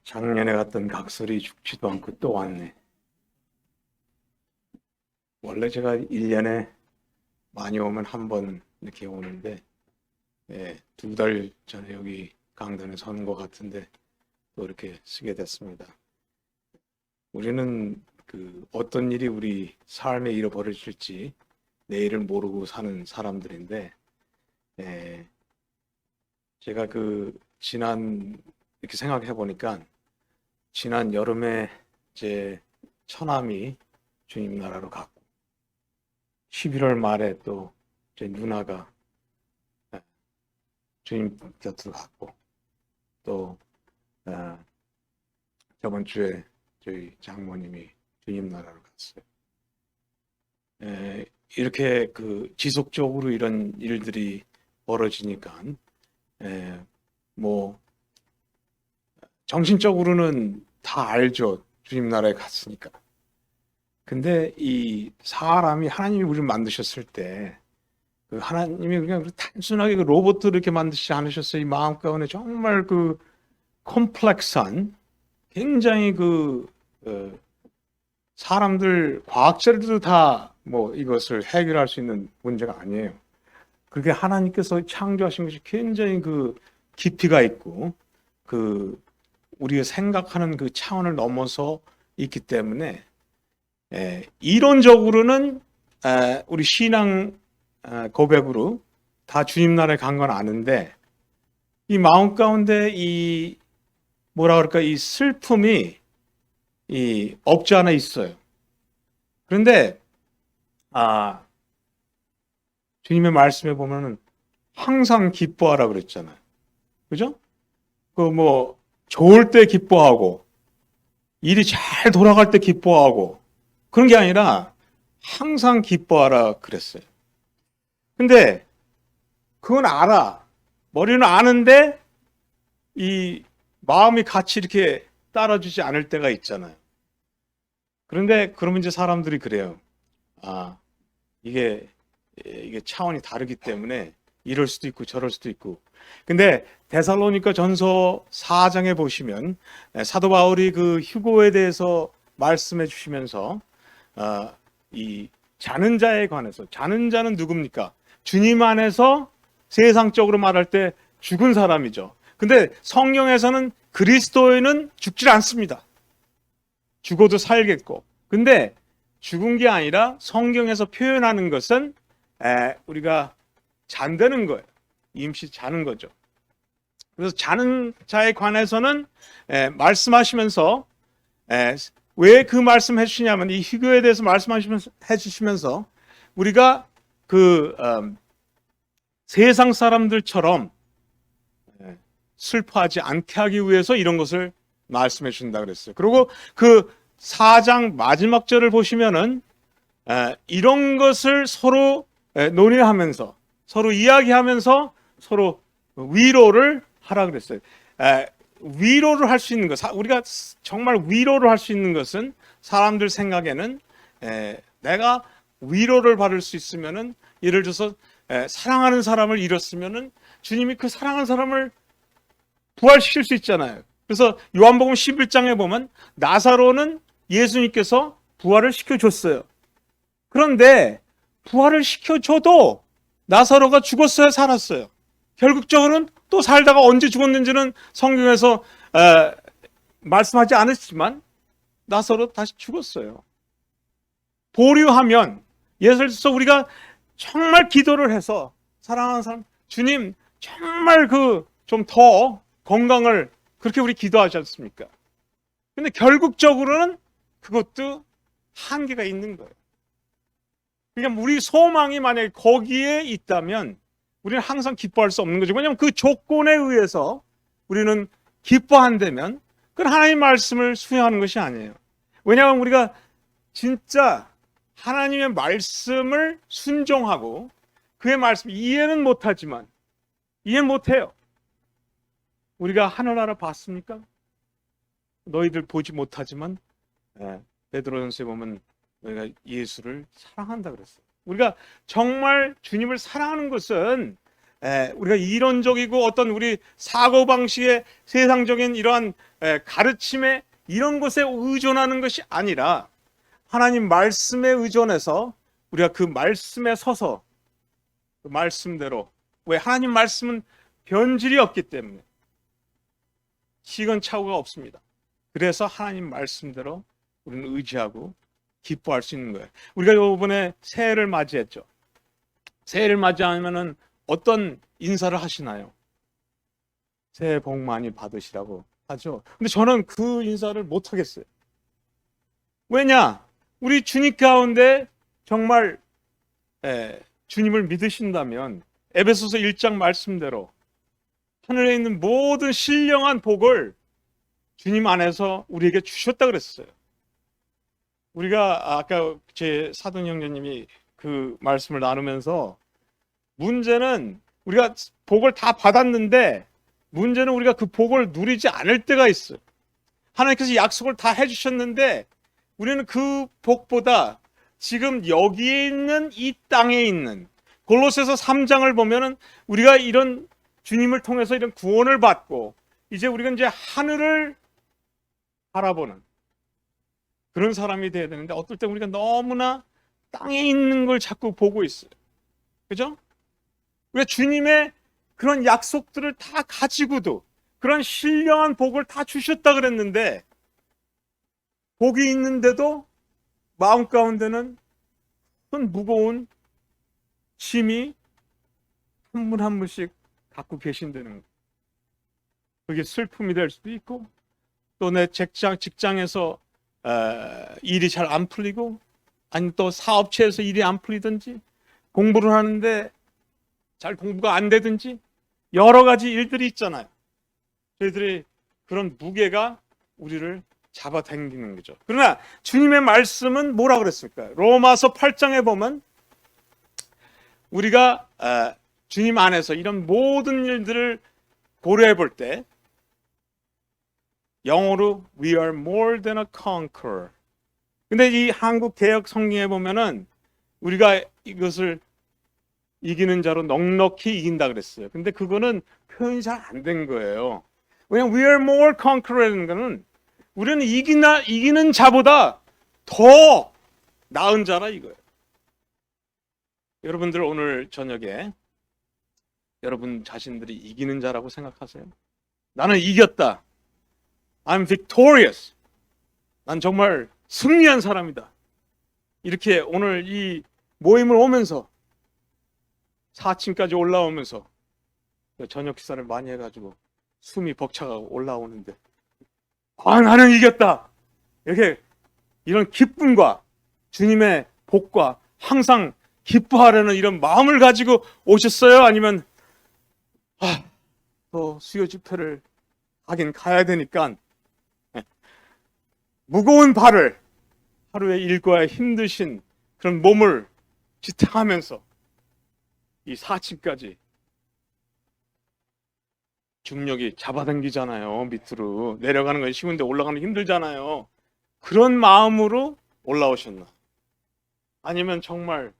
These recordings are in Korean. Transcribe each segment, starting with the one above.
작년에 갔던 각설이 죽지도 않고 또 왔네. 원래 제가 1년에 많이 오면 한 번 이렇게 오는데, 2달 전에 여기 강단에 선 것 같은데 또 이렇게 쓰게 됐습니다. 우리는 어떤 일이 우리 삶에 일어버려질지 내일을 모르고 사는 사람들인데, 제가 이렇게 생각해 보니까 지난 여름에 제 처남이 주님 나라로 갔고 11월 말에 또 제 누나가 주님 곁으로 갔고 또 저번 주에 저희 장모님이 주님 나라로 갔어요. 이렇게 지속적으로 이런 일들이 벌어지니까 뭐 정신적으로는 다 알죠. 주님 나라에 갔으니까. 근데 이 사람이 하나님이 우리를 만드셨을 때 하나님이 그냥 단순하게 로봇을 이렇게 만드시지 않으셨어요. 이 마음 가운데 정말 콤플렉스한 굉장히 사람들 과학자들도 다 뭐 이것을 해결할 수 있는 문제가 아니에요. 그게 하나님께서 창조하신 것이 굉장히 깊이가 있고 우리가 생각하는 차원을 넘어서 있기 때문에 이론적으로는 우리 신앙 고백으로 다 주님 나라에 간 건 아는데 이 마음 가운데 이 슬픔이 없지 않아 있어요. 그런데 주님의 말씀에 보면은 항상 기뻐하라 그랬잖아요. 그죠? 좋을 때 기뻐하고 일이 잘 돌아갈 때 기뻐하고 그런 게 아니라 항상 기뻐하라 그랬어요. 근데 그건 알아. 머리는 아는데 이 마음이 같이 이렇게 따라주지 않을 때가 있잖아요. 그런데 그러면 이제 사람들이 그래요. 이게 차원이 다르기 때문에 이럴 수도 있고 저럴 수도 있고. 근데 데살로니가 전서 4장에 보시면 사도 바울이 휴고에 대해서 말씀해 주시면서 이 자는 자에 관해서, 자는 자는 누굽니까? 주님 안에서 세상적으로 말할 때 죽은 사람이죠. 근데 성경에서는 그리스도인은 죽질 않습니다. 죽어도 살겠고. 근데 죽은 게 아니라 성경에서 표현하는 것은 우리가 잔다는 거예요. 임시 자는 거죠. 그래서 자는 자에 관해서는 말씀하시면서 왜 그 말씀 해주시냐면 이 휴교에 대해서 해주시면서 우리가 세상 사람들처럼 슬퍼하지 않게 하기 위해서 이런 것을 말씀해 주신다 그랬어요. 그리고 4장 마지막 절을 보시면은 이런 것을 서로 논의하면서 서로 이야기하면서 서로 위로를 하라 그랬어요. 위로를 할 수 있는 것, 우리가 정말 위로를 할 수 있는 것은 사람들 생각에는 내가 위로를 받을 수 있으면은 예를 들어서 사랑하는 사람을 잃었으면은 주님이 그 사랑하는 사람을 부활시킬 수 있잖아요. 그래서 요한복음 11장에 보면 나사로는 예수님께서 부활을 시켜줬어요. 그런데 부활을 시켜줘도 나사로가 죽었어요, 살았어요? 결국적으로는 또 살다가 언제 죽었는지는 성경에서 말씀하지 않았지만 나사로 다시 죽었어요. 보류하면 예를 들어서 우리가 정말 기도를 해서 사랑하는 사람, 주님 정말 좀 더 건강을 그렇게 우리 기도하지 않습니까? 근데 결국적으로는 그것도 한계가 있는 거예요. 그러니까 우리 소망이 만약에 거기에 있다면 우리는 항상 기뻐할 수 없는 거죠. 왜냐하면 그 조건에 의해서 우리는 기뻐한다면 그건 하나님의 말씀을 수행하는 것이 아니에요. 왜냐하면 우리가 진짜 하나님의 말씀을 순종하고 그의 말씀 이해는 못하지만 이해 못해요. 우리가 하늘나라 봤습니까? 너희들 보지 못하지만 베드로전서에 보면 너희가 예수를 사랑한다 그랬어요. 우리가 정말 주님을 사랑하는 것은 우리가 이론적이고 어떤 우리 사고방식의 세상적인 이러한 가르침에 이런 것에 의존하는 것이 아니라 하나님 말씀에 의존해서 우리가 그 말씀에 서서 그 말씀대로, 왜 하나님 말씀은 변질이 없기 때문에 시건착오가 없습니다. 그래서 하나님 말씀대로 우리는 의지하고 기뻐할 수 있는 거예요. 우리가 이번에 새해를 맞이했죠. 새해를 맞이하면은 어떤 인사를 하시나요? 새해 복 많이 받으시라고 하죠. 근데 저는 그 인사를 못 하겠어요. 왜냐? 우리 주님 가운데 정말 주님을 믿으신다면 에베소서 1장 말씀대로 하늘에 있는 모든 신령한 복을 주님 안에서 우리에게 주셨다 그랬어요. 우리가 아까 제 사돈 형제님이 그 말씀을 나누면서 문제는 우리가 복을 다 받았는데 문제는 우리가 그 복을 누리지 않을 때가 있어요. 하나님께서 약속을 다 해주셨는데 우리는 그 복보다 지금 여기에 있는 이 땅에 있는 골로새서 3장을 보면은 우리가 이런 주님을 통해서 이런 구원을 받고 이제 우리가 이제 하늘을 바라보는 그런 사람이 돼야 되는데 어떨 때 우리가 너무나 땅에 있는 걸 자꾸 보고 있어요. 그죠? 우리가 주님의 그런 약속들을 다 가지고도 그런 신령한 복을 다 주셨다 그랬는데 복이 있는데도 마음 가운데는 큰 무거운 짐이 한 분 한 분씩 갖고 계신다는 거예요. 그게 슬픔이 될 수도 있고 또 내 직장에서 일이 잘 안 풀리고 아니 또 사업체에서 일이 안 풀리든지 공부를 하는데 잘 공부가 안 되든지 여러 가지 일들이 있잖아요. 저희들이 그런 무게가 우리를 잡아당기는 거죠. 그러나 주님의 말씀은 뭐라 그랬을까요? 로마서 8장에 보면 우리가 주님 안에서 이런 모든 일들을 고려해 볼 때 영어로 We are more than a conqueror. 근데 이 한국 개역 성경에 보면은 우리가 이것을 이기는 자로 넉넉히 이긴다 그랬어요. 근데 그거는 표현이 잘 안 된 거예요. 왜냐면 We are more conqueror라는 거는 우리는 이기는 자보다 더 나은 자라 이거예요. 여러분들 오늘 저녁에 여러분 자신들이 이기는 자라고 생각하세요? 나는 이겼다. I'm victorious. 난 정말 승리한 사람이다. 이렇게 오늘 이 모임을 오면서 4층까지 올라오면서 저녁 식사를 많이 해가지고 숨이 벅차가고 올라오는데 나는 이겼다. 이렇게 이런 기쁨과 주님의 복과 항상 기뻐하려는 이런 마음을 가지고 오셨어요? 아니면 또 수요 집회를 가긴 가야 되니까 무거운 발을 하루의 일과에 힘드신 그런 몸을 지탱하면서 이 4층까지 중력이 잡아당기잖아요. 밑으로 내려가는 건 쉬운데 올라가는 건 힘들잖아요. 그런 마음으로 올라오셨나? 아니면 정말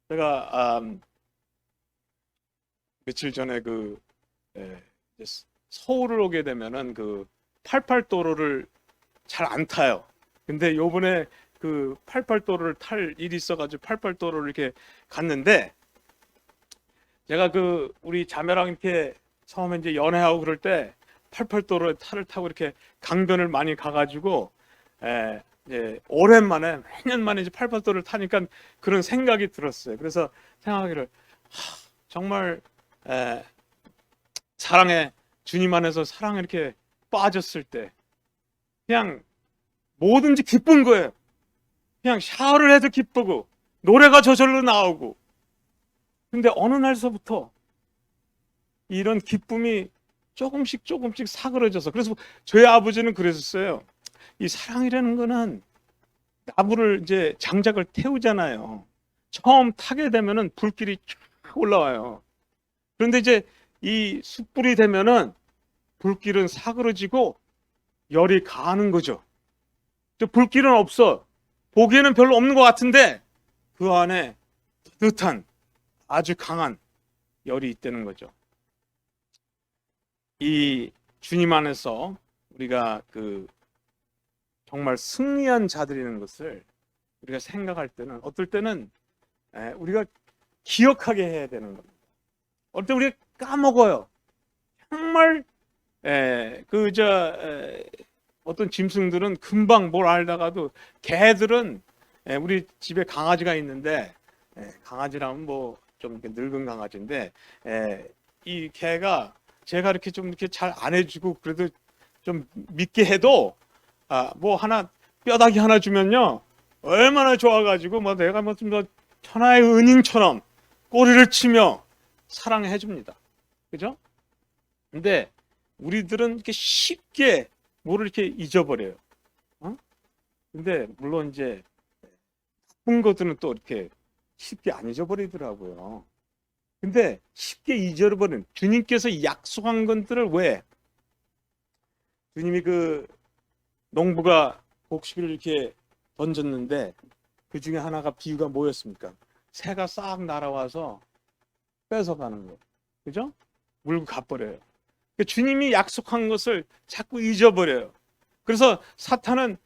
제가 며칠 전에 서울을 오게 되면은 그 88도로를 잘 안 타요. 근데 요번에 그 88도로를 탈 일이 있어가지고 88도로를 이렇게 갔는데 제가 우리 자매랑 이렇게 처음에 이제 연애하고 그럴 때 88도로에 차를 타고 이렇게 강변을 많이 가가지고 이제 오랜만에 몇 년 만에 이제 88도로를 타니까 그런 생각이 들었어요. 그래서 생각하기를 정말 사랑에 주님 안에서 사랑에 이렇게 빠졌을 때 그냥 뭐든지 기쁜 거예요. 그냥 샤워를 해도 기쁘고 노래가 저절로 나오고. 근데 어느 날서부터 이런 기쁨이 조금씩 사그러져서, 그래서 저희 아버지는 그랬었어요. 이 사랑이라는 거는 나무를 이제 장작을 태우잖아요. 처음 타게 되면은 불길이 쫙 올라와요. 그런데 이제 이 숯불이 되면은 불길은 사그러지고 열이 가는 거죠. 불길은 없어. 보기에는 별로 없는 것 같은데 그 안에 따뜻한 아주 강한 열이 있다는 거죠. 이 주님 안에서 우리가 그 정말 승리한 자들이라는 것을 우리가 생각할 때는 어떨 때는 우리가 기억하게 해야 되는 겁니다. 어떨 때 우리가 까먹어요. 정말 어떤 짐승들은 금방 뭘 알다가도, 개들은 우리 집에 강아지가 있는데, 강아지라면 뭐 좀 늙은 강아지인데, 이 개가 제가 이렇게 좀 이렇게 잘 안 해주고 그래도 좀 믿게 해도 뭐 하나 뼈다귀 하나 주면요 얼마나 좋아가지고 뭐 내가 뭐 좀 더 천하의 은인처럼 꼬리를 치며 사랑해 줍니다. 그죠? 근데 우리들은 이렇게 쉽게 뭐를 이렇게 잊어버려요. 근데 물론 이제 나쁜 것들은 또 이렇게 쉽게 안 잊어버리더라고요. 근데 쉽게 잊어버리는, 주님께서 약속한 것들을, 왜 주님이 그 농부가 곡식을 이렇게 던졌는데 그 중에 하나가, 비유가 뭐였습니까? 새가 싹 날아와서 뺏어가는 거예요. 그죠? 물고 가버려요. 주님이 약속한 것을 자꾸 잊어버려요. 그래서 사탄은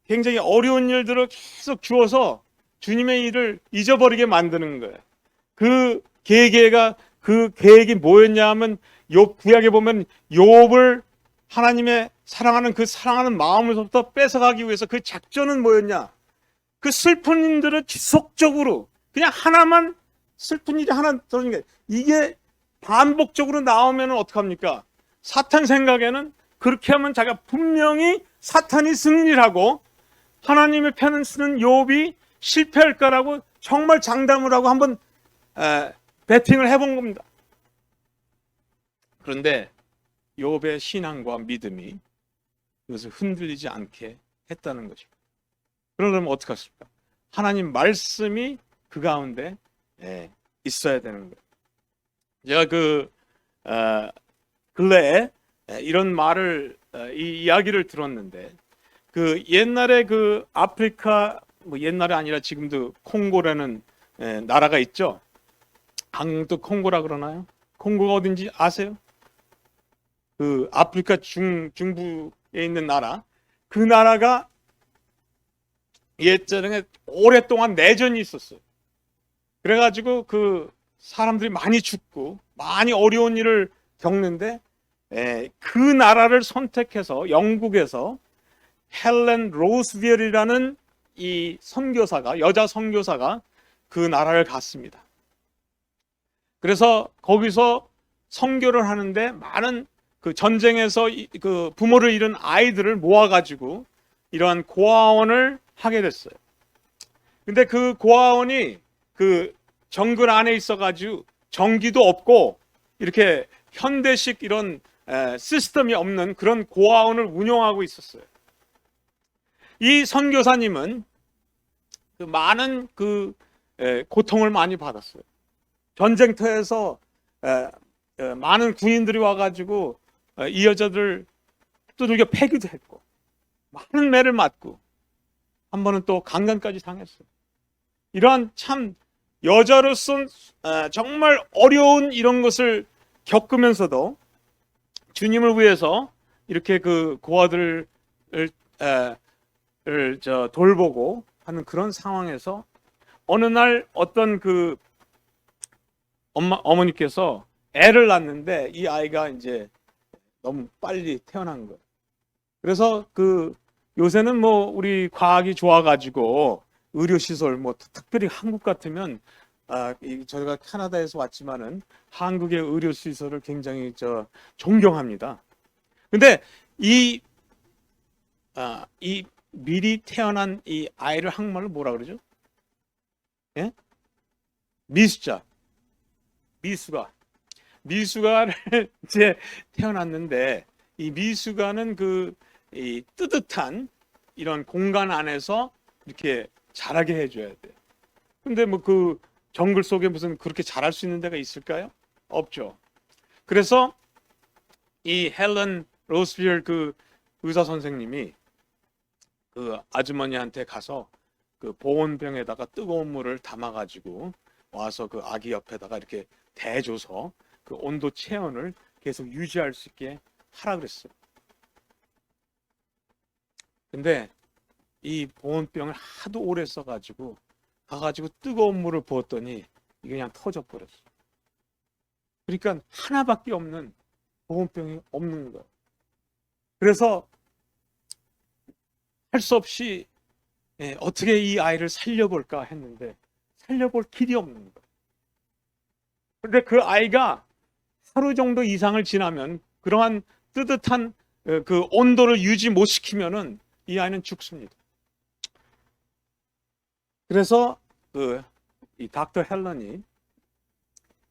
굉장히 어려운 일들을 계속 주어서 주님의 일을 잊어버리게 만드는 거예요. 그 계획이 뭐였냐 하면, 구약에 보면 욥을 하나님의 사랑하는 그 사랑하는 마음으로부터 뺏어가기 위해서 그 작전은 뭐였냐? 그 슬픈 일들을 지속적으로, 그냥 하나만, 슬픈 일이 하나 떨어진 게, 이게 반복적으로 나오면 어떡합니까? 사탄 생각에는 그렇게 하면 자기가 분명히 사탄이 승리를 하고 하나님의 편을 쓰는 욥이 실패할 거라고 정말 장담을 하고 한번 배팅을 해본 겁니다. 그런데 욥의 신앙과 믿음이 그것을 흔들리지 않게 했다는 것이죠. 그러려면 어떻게 하십니까? 하나님 말씀이 그 가운데 있어야 되는 거예요. 제가 근래에 이런 말을, 이 이야기를 들었는데, 그 옛날에 그 아프리카, 뭐 옛날에 아니라 지금도 콩고라는 나라가 있죠. 한국도 콩고라 그러나요? 콩고가 어딘지 아세요? 그 아프리카 중부에 있는 나라. 그 나라가 예전에 오랫동안 내전이 있었어요. 그래가지고 그 사람들이 많이 죽고 많이 어려운 일을 겪는데, 그 나라를 선택해서 영국에서 헬렌 로스비얼이라는 이 선교사가, 여자 선교사가 그 나라를 갔습니다. 그래서 거기서 선교를 하는데 많은 그 전쟁에서 그 부모를 잃은 아이들을 모아가지고 이러한 고아원을 하게 됐어요. 근데 그 고아원이 그 정글 안에 있어가지고 전기도 없고 이렇게 현대식 이런 시스템이 없는 그런 고아원을 운영하고 있었어요. 이 선교사님은 그 많은 고통을 많이 받았어요. 전쟁터에서 많은 군인들이 와가지고 이 여자들 두들겨 패기도 했고, 많은 매를 맞고, 한 번은 또 강간까지 당했어요. 이러한 참 여자로서는 정말 어려운 이런 것을 겪으면서도 주님을 위해서 이렇게 그 고아들을 돌보고 하는 그런 상황에서 어느 날 어떤 그 어머니께서 애를 낳는데 이 아이가 이제 너무 빨리 태어난 거예요. 그래서 그 요새는 뭐 우리 과학이 좋아가지고 의료시설, 뭐 특별히 한국 같으면 저희가 캐나다에서 왔지만은 한국의 의료시설을 굉장히 존경합니다. 근데 이 미리 태어난 이 아이를 한국말로 뭐라 그러죠? 예? 미숙아를 이제 태어났는데, 이 미숙아는 이 뜨뜻한 이런 공간 안에서 이렇게 자라게 해줘야 돼요. 근데 뭐 그 정글 속에 무슨 그렇게 자랄 수 있는 데가 있을까요? 없죠. 그래서 이 헬렌 로스비얼 그 의사 선생님이 그 아주머니한테 가서 그 보온병에다가 뜨거운 물을 담아가지고 와서 그 아기 옆에다가 이렇게 대줘서 그 온도 체온을 계속 유지할 수 있게 하라 그랬어요. 근데 이 보온병을 하도 오래 써가지고 가가지고 뜨거운 물을 부었더니 이게 그냥 터져버렸어요. 그러니까 하나밖에 없는 보온병이 없는 거예요. 그래서 할 수 없이 어떻게 이 아이를 살려볼까 했는데 살려볼 길이 없는 거예요. 그런데 그 아이가 하루 정도 이상을 지나면 그러한 뜨뜻한 그 온도를 유지 못 시키면은 이 아이는 죽습니다. 그래서 이 닥터 헬런이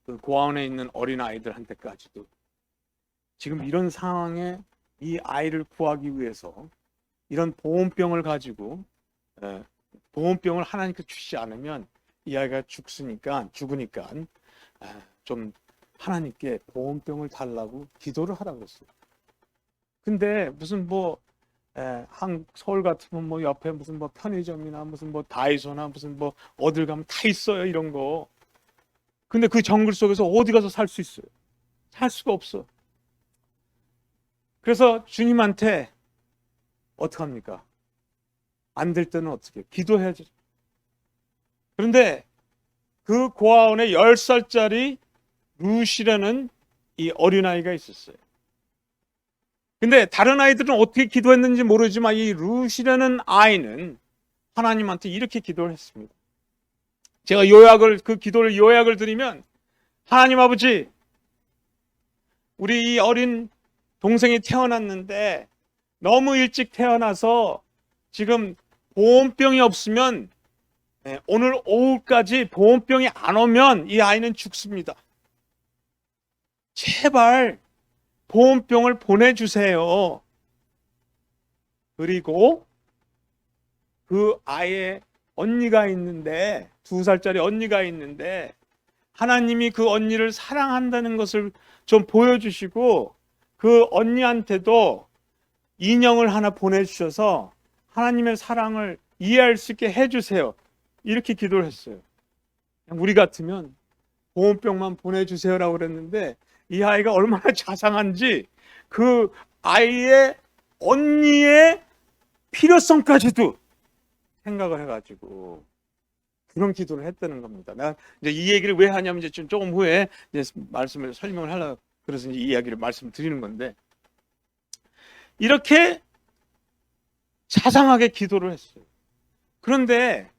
그 고아원에 있는 어린 아이들한테까지도 지금 이런 상황에 이 아이를 구하기 위해서 이런 보온병을 가지고 보온병을 하나님께 주시지 않으면 이 아이가 죽으니까 좀 하나님께 보온병을 달라고 기도를 하라고 그랬어요. 근데 무슨 서울 같으면 옆에 무슨 편의점이나 무슨 다이소나 무슨 어딜 가면 다 있어요, 이런 거. 근데 그 정글 속에서 어디 가서 살 수 있어요? 살 수가 없어. 그래서 주님한테 어떡합니까? 안 될 때는 어떻게? 기도해야죠. 그런데 그 고아원에 10살짜리 루시라는 이 어린아이가 있었어요. 근데 다른 아이들은 어떻게 기도했는지 모르지만 이 루시라는 아이는 하나님한테 이렇게 기도를 했습니다. 제가 그 기도를 요약을 드리면, 하나님 아버지, 우리 이 어린 동생이 태어났는데 너무 일찍 태어나서 지금 보온병이 없으면 오늘 오후까지 보온병이 안 오면 이 아이는 죽습니다. 제발 보온병을 보내주세요. 그리고 그 아이의 언니가 있는데, 2살짜리 언니가 있는데, 하나님이 그 언니를 사랑한다는 것을 좀 보여주시고 그 언니한테도 인형을 하나 보내주셔서 하나님의 사랑을 이해할 수 있게 해주세요. 이렇게 기도를 했어요. 우리 같으면 보온병만 보내주세요라고 그랬는데, 이 아이가 얼마나 자상한지 그 아이의 언니의 필요성까지도 생각을 해가지고 그런 기도를 했다는 겁니다. 내가 이제 이 얘기를 왜 하냐면, 이제 조금 후에 이제 말씀을 설명을 하려고 그래서 이제 이 이야기를 말씀드리는 건데, 이렇게 자상하게 기도를 했어요. 그런데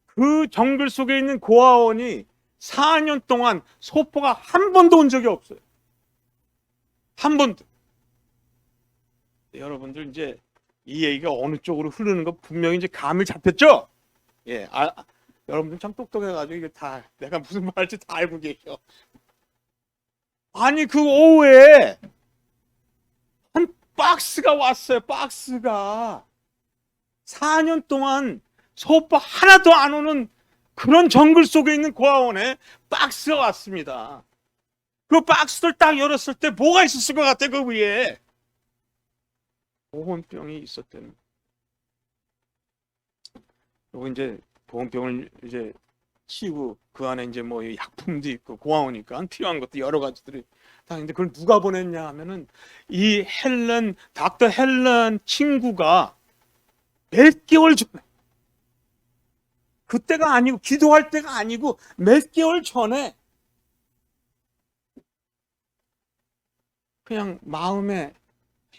그 정글 속에 있는 고아원이 4년 동안 소포가 한 번도 온 적이 없어요. 한 번도. 여러분들 이제 이 얘기가 어느 쪽으로 흐르는 거 분명히 이제 감이 잡혔죠? 예, 여러분들 참 똑똑해가지고 이게 다 내가 무슨 말할지 다 알고 계셔. 아니, 그 오후에 한 박스가 왔어요. 박스가 4년 동안 소포 하나도 안 오는 그런 정글 속에 있는 고아원에 박스가 왔습니다. 그 박스를 딱 열었을 때 뭐가 있었을 것 같아? 그 위에 보온병이 있었대는. 그리고 이제 보온병을 이제 치우고 그 안에 이제 약품도 있고 고아원이니까 필요한 것도 여러 가지들이 다 있는데, 그걸 누가 보냈냐 하면은 이 닥터 헬런 친구가 몇 개월 전에, 그때가 아니고 기도할 때가 아니고 몇 개월 전에 그냥 마음에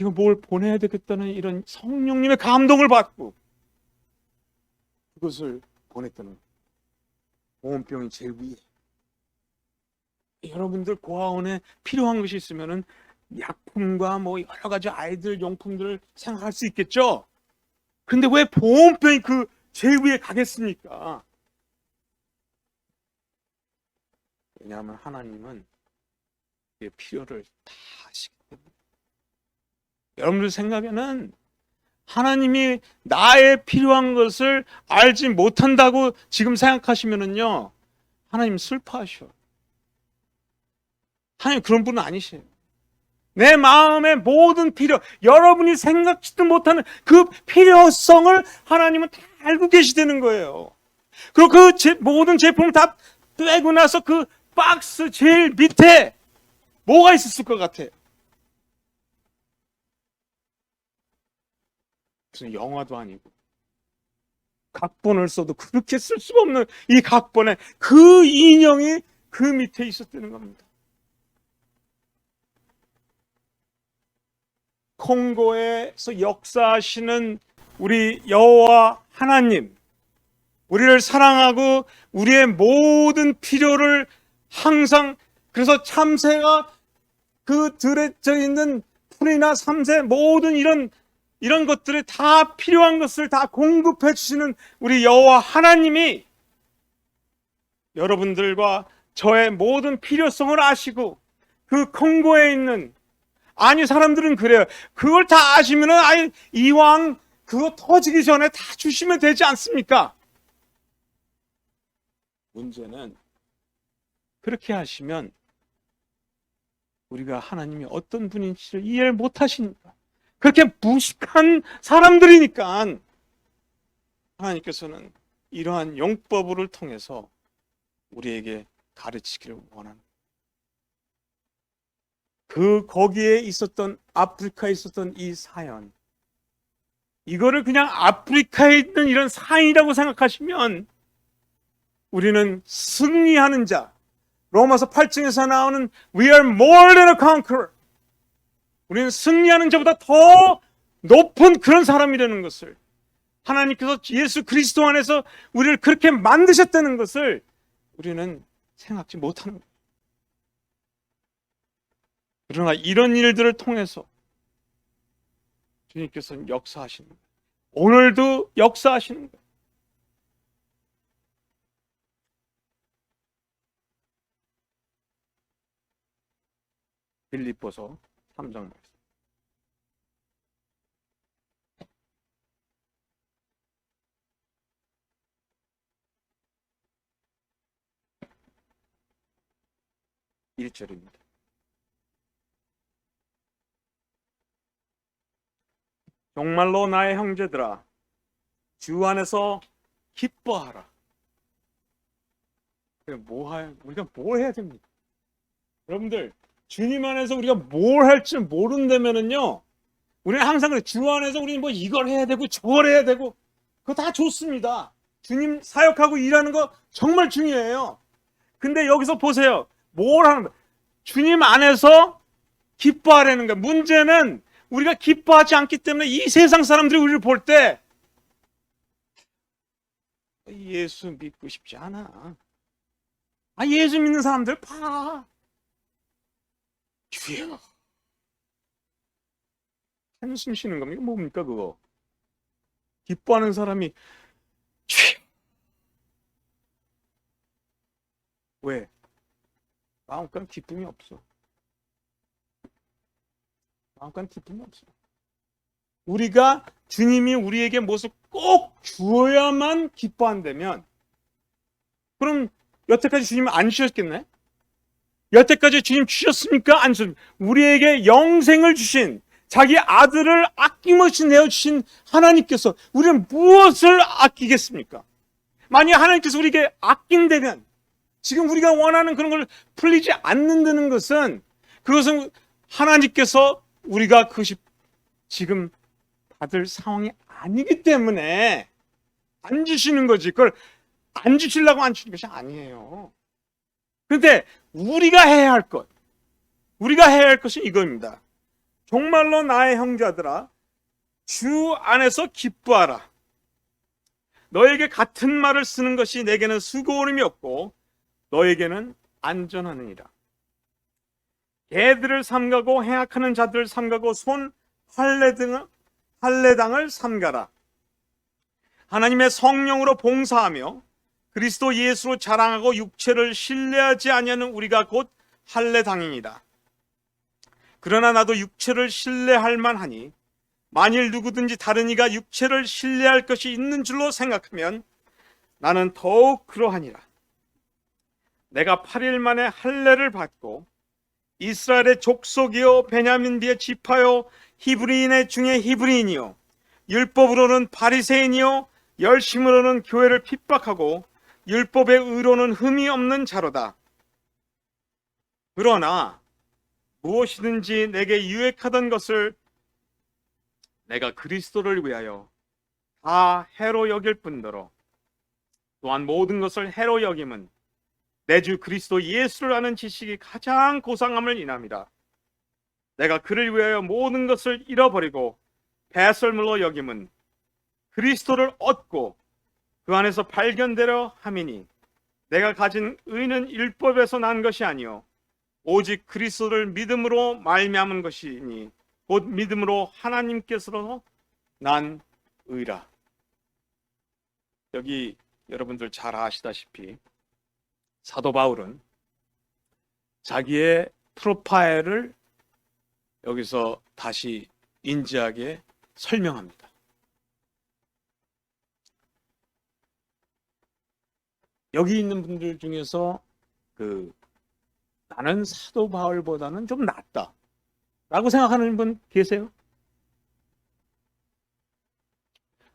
이거 뭘 보내야 되겠다는 이런 성령님의 감동을 받고 그것을 보냈다는, 보온병이 제일 위에. 여러분들 고아원에 필요한 것이 있으면은 약품과 여러 가지 아이들 용품들을 생각할 수 있겠죠. 근데 왜 보온병이 그 제일 위에 가겠습니까? 왜냐하면 하나님은 그 필요를 다 하시기 때문에. 여러분들 생각에는 하나님이 나의 필요한 것을 알지 못한다고 지금 생각하시면은요, 하나님 슬퍼하셔. 하나님 그런 분은 아니세요. 내 마음의 모든 필요, 여러분이 생각지도 못하는 그 필요성을 하나님은 다 알고 계시다는 거예요. 그리고 그 모든 제품을 다 빼고 나서 그 박스 제일 밑에 뭐가 있었을 것 같아요? 무슨 영화도 아니고 각본을 써도 그렇게 쓸 수가 없는 이 각본에 그 인형이 그 밑에 있었다는 겁니다. 콩고에서 역사하시는 우리 여호와 하나님, 우리를 사랑하고 우리의 모든 필요를 항상, 그래서 참새가 그 들에 져 있는 풀이나 삼새 모든 이런 것들을 다 필요한 것을 다 공급해 주시는 우리 여호와 하나님이 여러분들과 저의 모든 필요성을 아시고 그 콩고에 있는, 아니 사람들은 그래요. 그걸 다 아시면은 아예 이왕 그거 터지기 전에 다 주시면 되지 않습니까? 문제는 그렇게 하시면 우리가 하나님이 어떤 분인지를 이해를 못 하십니다. 그렇게 무식한 사람들이니까 하나님께서는 이러한 용법을 통해서 우리에게 가르치기를 원하는, 거기에 있었던, 아프리카에 있었던 이 사연, 이거를 그냥 아프리카에 있는 이런 사연이라고 생각하시면 우리는 승리하는 자, 로마서 8장에서 나오는 We are more than a conqueror, 우리는 승리하는 자보다 더 높은 그런 사람이라는 것을, 하나님께서 예수 그리스도 안에서 우리를 그렇게 만드셨다는 것을 우리는 생각지 못하는 거예요. 그러나 이런 일들을 통해서 주님께서는 역사하시는 거예요. 오늘도 역사하시는 거예요. 빌립보서 3장 말씀. (1절입니다) 정말로 나의 형제들아, 주 안에서 기뻐하라. 우리가 뭘 해야 됩니까? 여러분들, 주님 안에서 우리가 뭘 할지 모른다면은요, 우리는 항상 그래. 주 안에서 우리는 뭐 이걸 해야 되고 저걸 해야 되고, 그거 다 좋습니다. 주님 사역하고 일하는 거 정말 중요해요. 근데 여기서 보세요. 뭘 하는 거야? 주님 안에서 기뻐하라는 거야. 문제는 우리가 기뻐하지 않기 때문에 이 세상 사람들이 우리를 볼 때 예수 믿고 싶지 않아. 예수 믿는 사람들 봐. 주여. 한숨 쉬는 겁니까? 뭡니까 그거? 기뻐하는 사람이 주여. 왜? 마음간 기쁨이 없어. 마음간 기쁨이 없어. 우리가 주님이 우리에게 무엇을 꼭 주어야만 기뻐한다면, 그럼 여태까지 주님 안 주셨겠네? 여태까지 주님 주셨습니까? 안 주셨습니까? 우리에게 영생을 주신, 자기 아들을 아낌없이 내어주신 하나님께서 우리는 무엇을 아끼겠습니까? 만약 하나님께서 우리에게 아낀다면, 지금 우리가 원하는 그런 걸 풀리지 않는다는 것은, 그것은 하나님께서 우리가 그것이 지금 받을 상황이 아니기 때문에 안 주시는 거지. 그걸 안 주시려고 안 주시는 것이 아니에요. 그런데 우리가 해야 할 것이 이겁니다. 정말로 나의 형제들아, 주 안에서 기뻐하라. 너에게 같은 말을 쓰는 것이 내게는 수고로움이 없고 너에게는 안전하느니라. 개들을 삼가고 행악하는 자들을 삼가고 손 할례당을 삼가라. 하나님의 성령으로 봉사하며 그리스도 예수로 자랑하고 육체를 신뢰하지 아니하는 우리가 곧 할례당이니라. 그러나 나도 육체를 신뢰할 만하니 만일 누구든지 다른 이가 육체를 신뢰할 것이 있는 줄로 생각하면 나는 더욱 그러하니라. 내가 8일 만에 할례를 받고 이스라엘의 족속이요 베냐민 뒤에 지파요 히브리인의 중에 히브리인이요 율법으로는 바리새인이요 열심으로는 교회를 핍박하고 율법의 의로는 흠이 없는 자로다. 그러나 무엇이든지 내게 유익하던 것을 내가 그리스도를 위하여 다 해로 여길 뿐더러 또한 모든 것을 해로 여김은 내 주 그리스도 예수를 아는 지식이 가장 고상함을 인함이라. 내가 그를 위하여 모든 것을 잃어버리고 배설물로 여김은 그리스도를 얻고 그 안에서 발견되려 함이니 내가 가진 의는 율법에서 난 것이 아니요 오직 그리스도를 믿음으로 말미암은 것이니 곧 믿음으로 하나님께서 난 의라. 여기 여러분들 잘 아시다시피 사도 바울은 자기의 프로파일을 여기서 다시 인지하게 설명합니다. 여기 있는 분들 중에서 나는 사도 바울보다는 좀 낫다 라고 생각하는 분 계세요?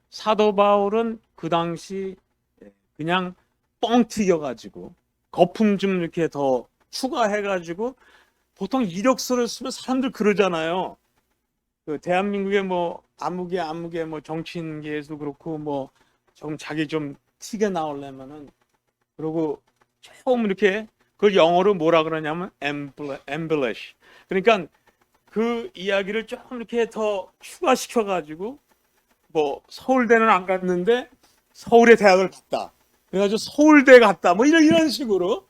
사도 바울은 그 당시 그냥 뻥 튀겨가지고 거품 좀 이렇게 더 추가해가지고 보통 이력서를 쓰면 사람들 그러잖아요. 대한민국의 뭐 아무개 뭐 정치인계에도 그렇고 뭐 좀 자기 좀 튀게 나오려면은 그리고 조금 이렇게 그걸 영어로 뭐라 그러냐면 embellish. 그러니까 그 이야기를 조금 이렇게 더 추가시켜가지고 뭐 서울대는 안 갔는데 서울의 대학을 갔다. 그래가지고 서울대 갔다. 뭐 이런 식으로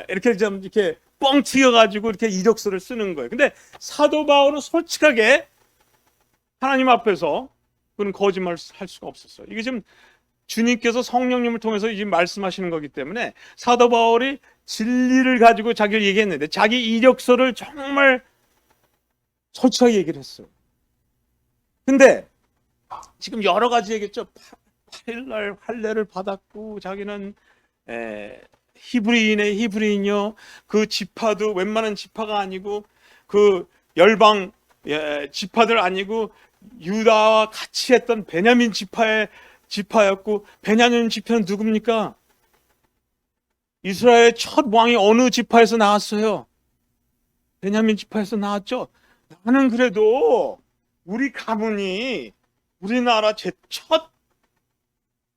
이렇게 좀 이렇게 뻥 튀겨가지고 이렇게 이력서를 쓰는 거예요. 근데 사도 바울은 솔직하게 하나님 앞에서 그런 거짓말을 할 수가 없었어요. 이게 지금 주님께서 성령님을 통해서 지금 말씀하시는 거기 때문에 사도 바울이 진리를 가지고 자기를 얘기했는데 자기 이력서를 정말 솔직하게 얘기를 했어요. 근데 지금 여러 가지 얘기했죠. 8일날 할례를 받았고 자기는 히브리인의 히브리인이요. 그 지파도 웬만한 지파가 아니고 그 열방 지파들 아니고 유다와 같이 했던 베냐민 지파였고 베냐민 지파는 누굽니까? 이스라엘의 첫 왕이 어느 지파에서 나왔어요? 베냐민 지파에서 나왔죠. 나는 그래도 우리 가문이 우리나라 제 첫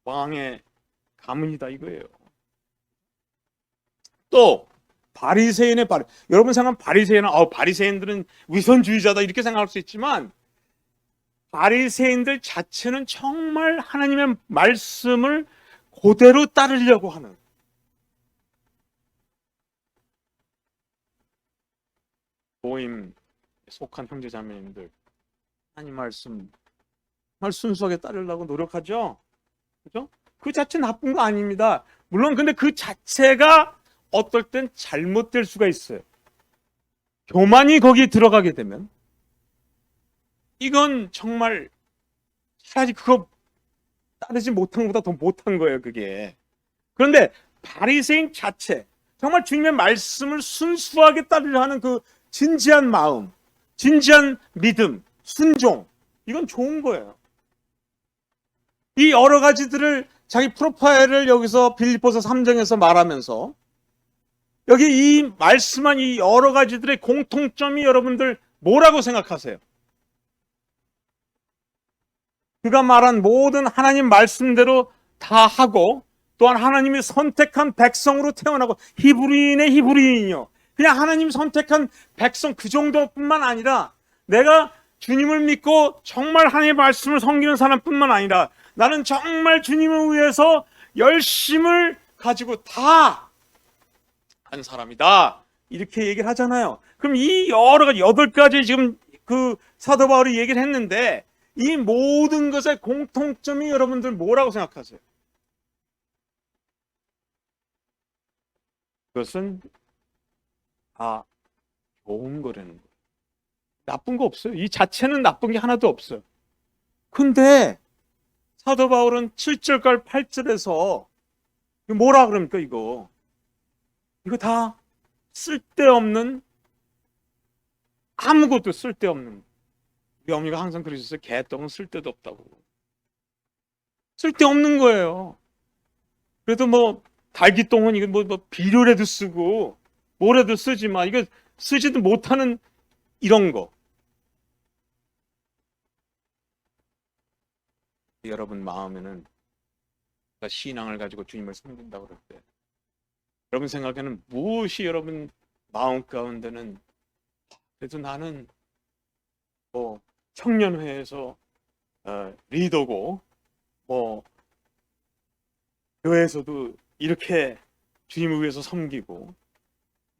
왕의 가문이다 이거예요. 또 바리새인의 여러분 생각하면 바리새인들은 위선주의자다 이렇게 생각할 수 있지만 바리새인들 자체는 정말 하나님의 말씀을 그대로 따르려고 하는 모임에 속한 형제자매님들 하나님 말씀 정말 순수하게 따르려고 노력하죠. 그죠? 그 자체 나쁜 거 아닙니다. 물론 근데 그 자체가 어떨 땐 잘못될 수가 있어요. 교만이 거기 들어가게 되면 이건 정말 차라리 그거 따르지 못한 것보다 더 못한 거예요, 그게. 그런데 바리새인 자체 정말 주님의 말씀을 순수하게 따르려 하는 그 진지한 마음, 진지한 믿음, 순종 이건 좋은 거예요. 이 여러 가지들을 자기 프로파일을 여기서 빌립보서 3장에서 말하면서 여기 이 말씀한 이 여러 가지들의 공통점이 여러분들 뭐라고 생각하세요? 그가 말한 모든 하나님 말씀대로 다 하고 또한 하나님이 선택한 백성으로 태어나고 히브리인의 히브리인이요. 그냥 하나님 선택한 백성 그 정도뿐만 아니라 내가 주님을 믿고 정말 하나님의 말씀을 섬기는 사람뿐만 아니라 나는 정말 주님을 위해서 열심을 가지고 다 한 사람이다. 이렇게 얘기를 하잖아요. 그럼 이 여러 가지 8가지 지금 그 사도 바울이 얘기를 했는데 이 모든 것의 공통점이 여러분들 뭐라고 생각하세요? 그것은 다 좋은 거라는 거예요. 나쁜 거 없어요. 이 자체는 나쁜 게 하나도 없어요. 근데 사도 바울은 7절과 8절에서 뭐라 그럽니까 이거? 이거 다 쓸데없는 아무것도 쓸데없는 우리 어머니가 항상 그러셨어요. 개떡은 쓸데도 없다고. 쓸데없는 거예요. 그래도 뭐 달기똥은 이거 뭐 비료라도 쓰고 뭐라도 쓰지만 이거 쓰지도 못하는 이런 거. 여러분 마음에는 신앙을 가지고 주님을 섬긴다고 그럴 때 여러분 생각에는 무엇이 여러분 마음 가운데는 그래도 나는 뭐 청년회에서 리더고 뭐 교회에서도 이렇게 주님을 위해서 섬기고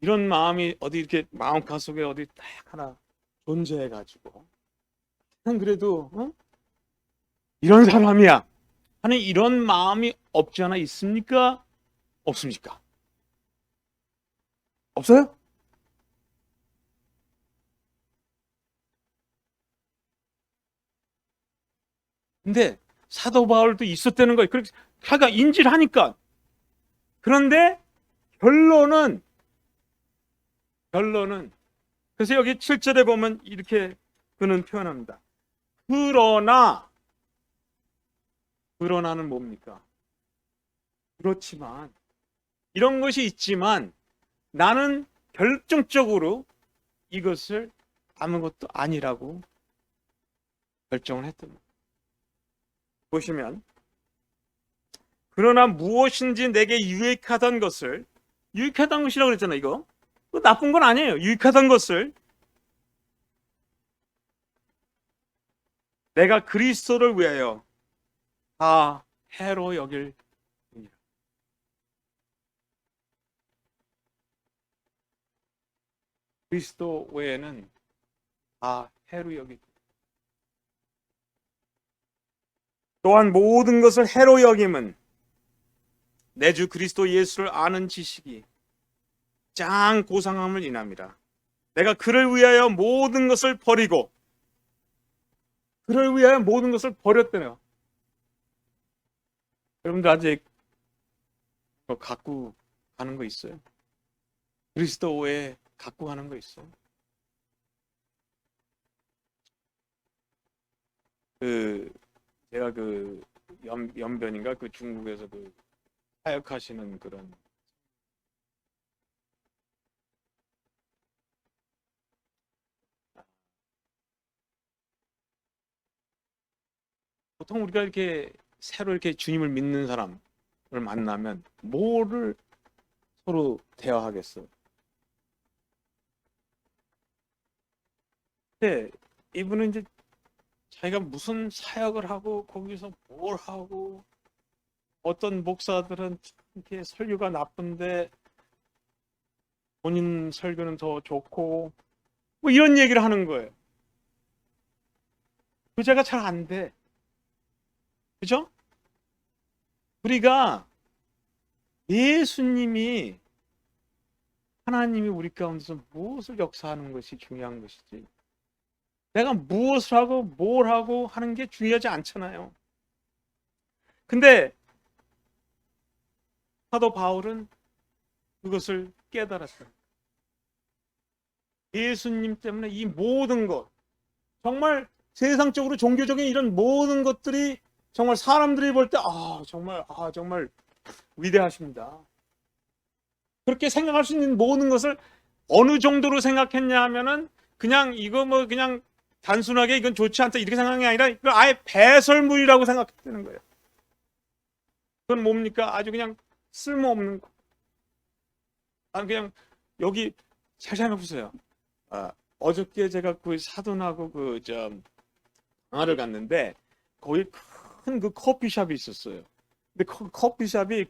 이런 마음이 어디 이렇게 마음 가속에 어디 딱 하나 존재해 가지고 난 그래도 이런 사람이야 하는 이런 마음이 없지 않아 있습니까? 없습니까? 없어요? 근데 사도 바울도 있었다는 거예요. 그렇게 자기가 인지를 하니까. 그런데 결론은 그래서 여기 7절에 보면 이렇게 그는 표현합니다. 그러나는 뭡니까? 그렇지만 이런 것이 있지만 나는 결정적으로 이것을 아무것도 아니라고 결정을 했던 거예요. 보시면 그러나 무엇인지 내게 유익하던 것이라고 그랬잖아요. 이거 나쁜 건 아니에요. 유익하던 것을 내가 그리스도를 위하여 다 해로 여길 뿐이라. 그리스도 외에는 다 해로 여길. 또한 모든 것을 해로 여김은 내 주 그리스도 예수를 아는 지식이 짱 고상함을 인함이라. 내가 그를 위하여 모든 것을 버리고 그를 위하여 모든 것을 버렸대요. 여러분들 아직 갖고 가는 거 있어요? 그리스도 외에 갖고 가는 거 있어요? 제가 연변인가 중국에서 사역하시는 그런 보통 우리가 이렇게 새로 이렇게 주님을 믿는 사람을 만나면 뭐를 서로 대화하겠어? 근데 이분은 이제 자기가 무슨 사역을 하고 거기서 뭘 하고 어떤 목사들은 이렇게 설교가 나쁜데 본인 설교는 더 좋고 뭐 이런 얘기를 하는 거예요. 그제가 잘 안 돼. 그죠? 우리가 예수님이 하나님이 우리 가운데서 무엇을 역사하는 것이 중요한 것이지 내가 무엇을 하고 뭘 하고 하는 게 중요하지 않잖아요. 근데 사도 바울은 그것을 깨달았어요. 예수님 때문에 이 모든 것 정말 세상적으로 종교적인 이런 모든 것들이 정말 사람들이 볼 때 정말 위대하십니다. 그렇게 생각할 수 있는 모든 것을 어느 정도로 생각했냐 하면은 그냥 이거 그냥 단순하게 이건 좋지 않다 이렇게 생각한 게 아니라 이거 아예 배설물이라고 생각했다는 거예요. 그건 뭡니까? 아주 그냥 쓸모없는 거. 그냥 여기 잘 생각해 보세요. 어저께 제가 사돈하고 방화를 갔는데 거기 큰 커피숍이 있었어요. 근데 커피숍이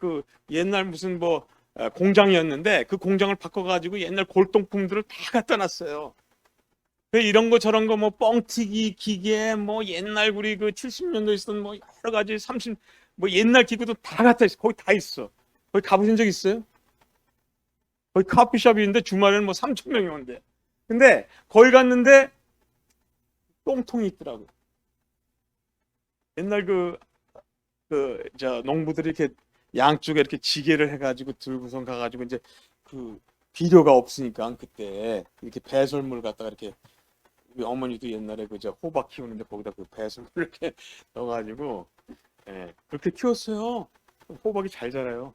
옛날 무슨 공장이었는데 그 공장을 바꿔가지고 옛날 골동품들을 다 갖다 놨어요. 이런 거 저런 거 뻥튀기 기계 옛날 우리 70년도에 있었던 여러 가지 30 옛날 기구도 다 갖다 있어. 거기 다 있어. 거기 가보신 적 있어요? 거기 커피숍이 있는데 주말에는 3,000명이 온대. 근데 거기 갔는데 똥통이 있더라고. 옛날 농부들이 이렇게 양쪽에 이렇게 지게를 해가지고 들고선 가가지고 이제 비료가 없으니까 그때 이렇게 배설물 갖다가 이렇게 우리 어머니도 옛날에 호박 키우는데 거기다 배설물 이렇게 넣어가지고 그렇게 키웠어요. 호박이 잘 자라요.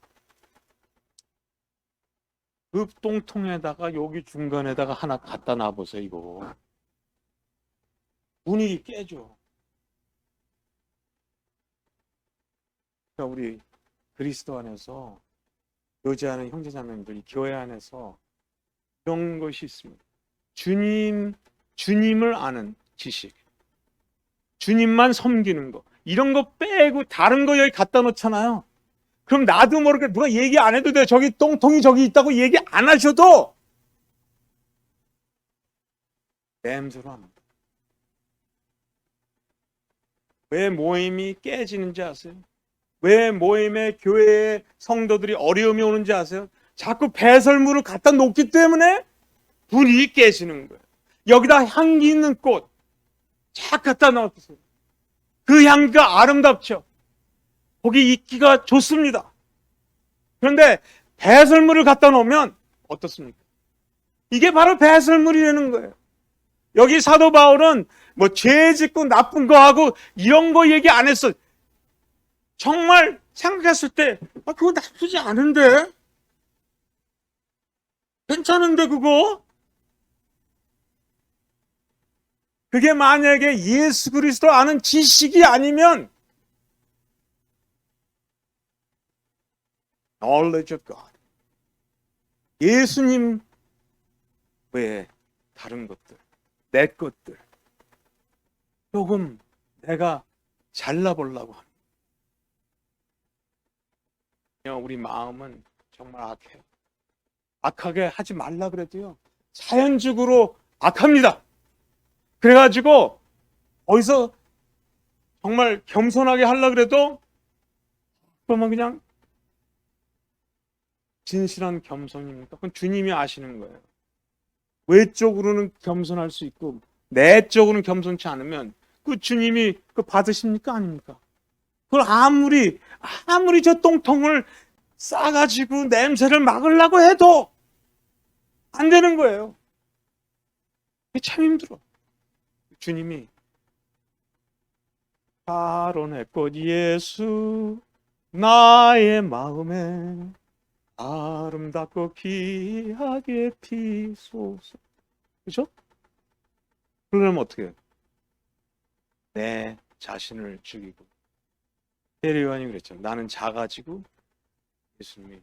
그 똥통에다가 여기 중간에다가 하나 갖다 놔보세요. 이거 분위기 깨져. 그러니까 우리 그리스도 안에서 교제하는 형제자매들이 교회 안에서 이런 것이 있습니다. 주님을 아는 지식, 주님만 섬기는 거, 이런 거 빼고 다른 거 여기 갖다 놓잖아요. 그럼 나도 모르게 누가 얘기 안 해도 돼. 저기 똥통이 저기 있다고 얘기 안 하셔도 냄새로 합니다. 왜 모임이 깨지는지 아세요? 왜 모임에 교회에 성도들이 어려움이 오는지 아세요? 자꾸 배설물을 갖다 놓기 때문에 불이 깨지는 거예요. 여기다 향기 있는 꽃 쫙 갖다 놔두세요. 그 향기가 아름답죠. 거기 있기가 좋습니다. 그런데 배설물을 갖다 놓으면 어떻습니까? 이게 바로 배설물이라는 거예요. 여기 사도 바울은 뭐 죄 짓고 나쁜 거 하고 이런 거 얘기 안 했어. 정말 생각했을 때 그거 나쁘지 않은데? 괜찮은데 그거? 그게 만약에 예수 그리스도 아는 지식이 아니면 knowledge of God, 예수님 외에 다른 것들, 내 것들 조금 내가 잘라보려고 합니다. 우리 마음은 정말 악해요. 악하게 하지 말라 그래도요, 자연적으로 악합니다. 그래가지고 어디서 정말 겸손하게 하려고 그래도 그러면 그냥 진실한 겸손입니까? 그건 주님이 아시는 거예요. 외적으로는 겸손할 수 있고 내적으로는 겸손치 않으면 그 주님이 그 받으십니까? 아닙니까? 그걸 아무리 저 똥통을 싸가지고 냄새를 막으려고 해도 안 되는 거예요. 이게 참 힘들어. 주님이 가론의 꽃 예수 나의 마음에 아름답고 귀하게 피소서. 그죠? 그러면 어떻게 해요? 내 자신을 죽이고. 베드로 요한이 그랬죠. 나는 작아지고 예수님이.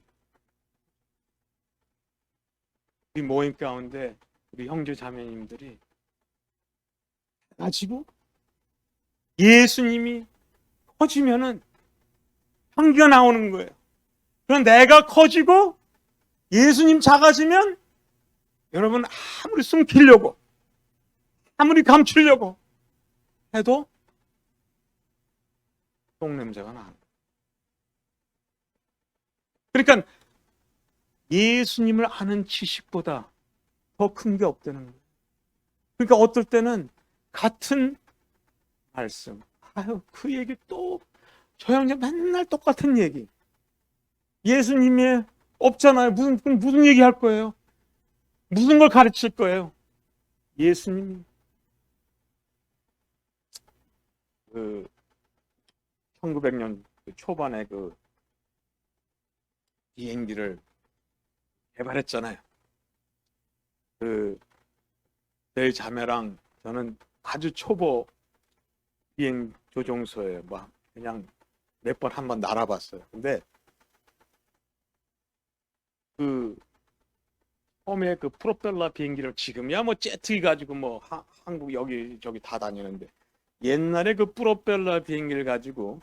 우리 모임 가운데 우리 형제 자매님들이 가지고 예수님이 커지면은 향기가 나오는 거예요. 그럼 내가 커지고 예수님 작아지면 여러분 아무리 숨기려고 아무리 감추려고 해도 똥냄새가 나는 거예요. 그러니까 예수님을 아는 지식보다 더 큰 게 없다는 거예요. 그러니까 어떨 때는 같은 말씀, 그 얘기 또 저 형제 맨날 똑같은 얘기. 예수님이 없잖아요. 무슨 얘기 할 거예요? 무슨 걸 가르칠 거예요? 예수님이 그 1900년 초반에 그 비행기를 개발했잖아요. 내 자매랑 저는 아주 초보 비행 조종소에 뭐 그냥 몇 번 한번 날아봤어요. 근데 처음에 그 프로펠러 비행기를 지금이야 뭐 제트기 가지고 뭐 한국 여기 저기 다 다니는데 옛날에 그 프로펠러 비행기를 가지고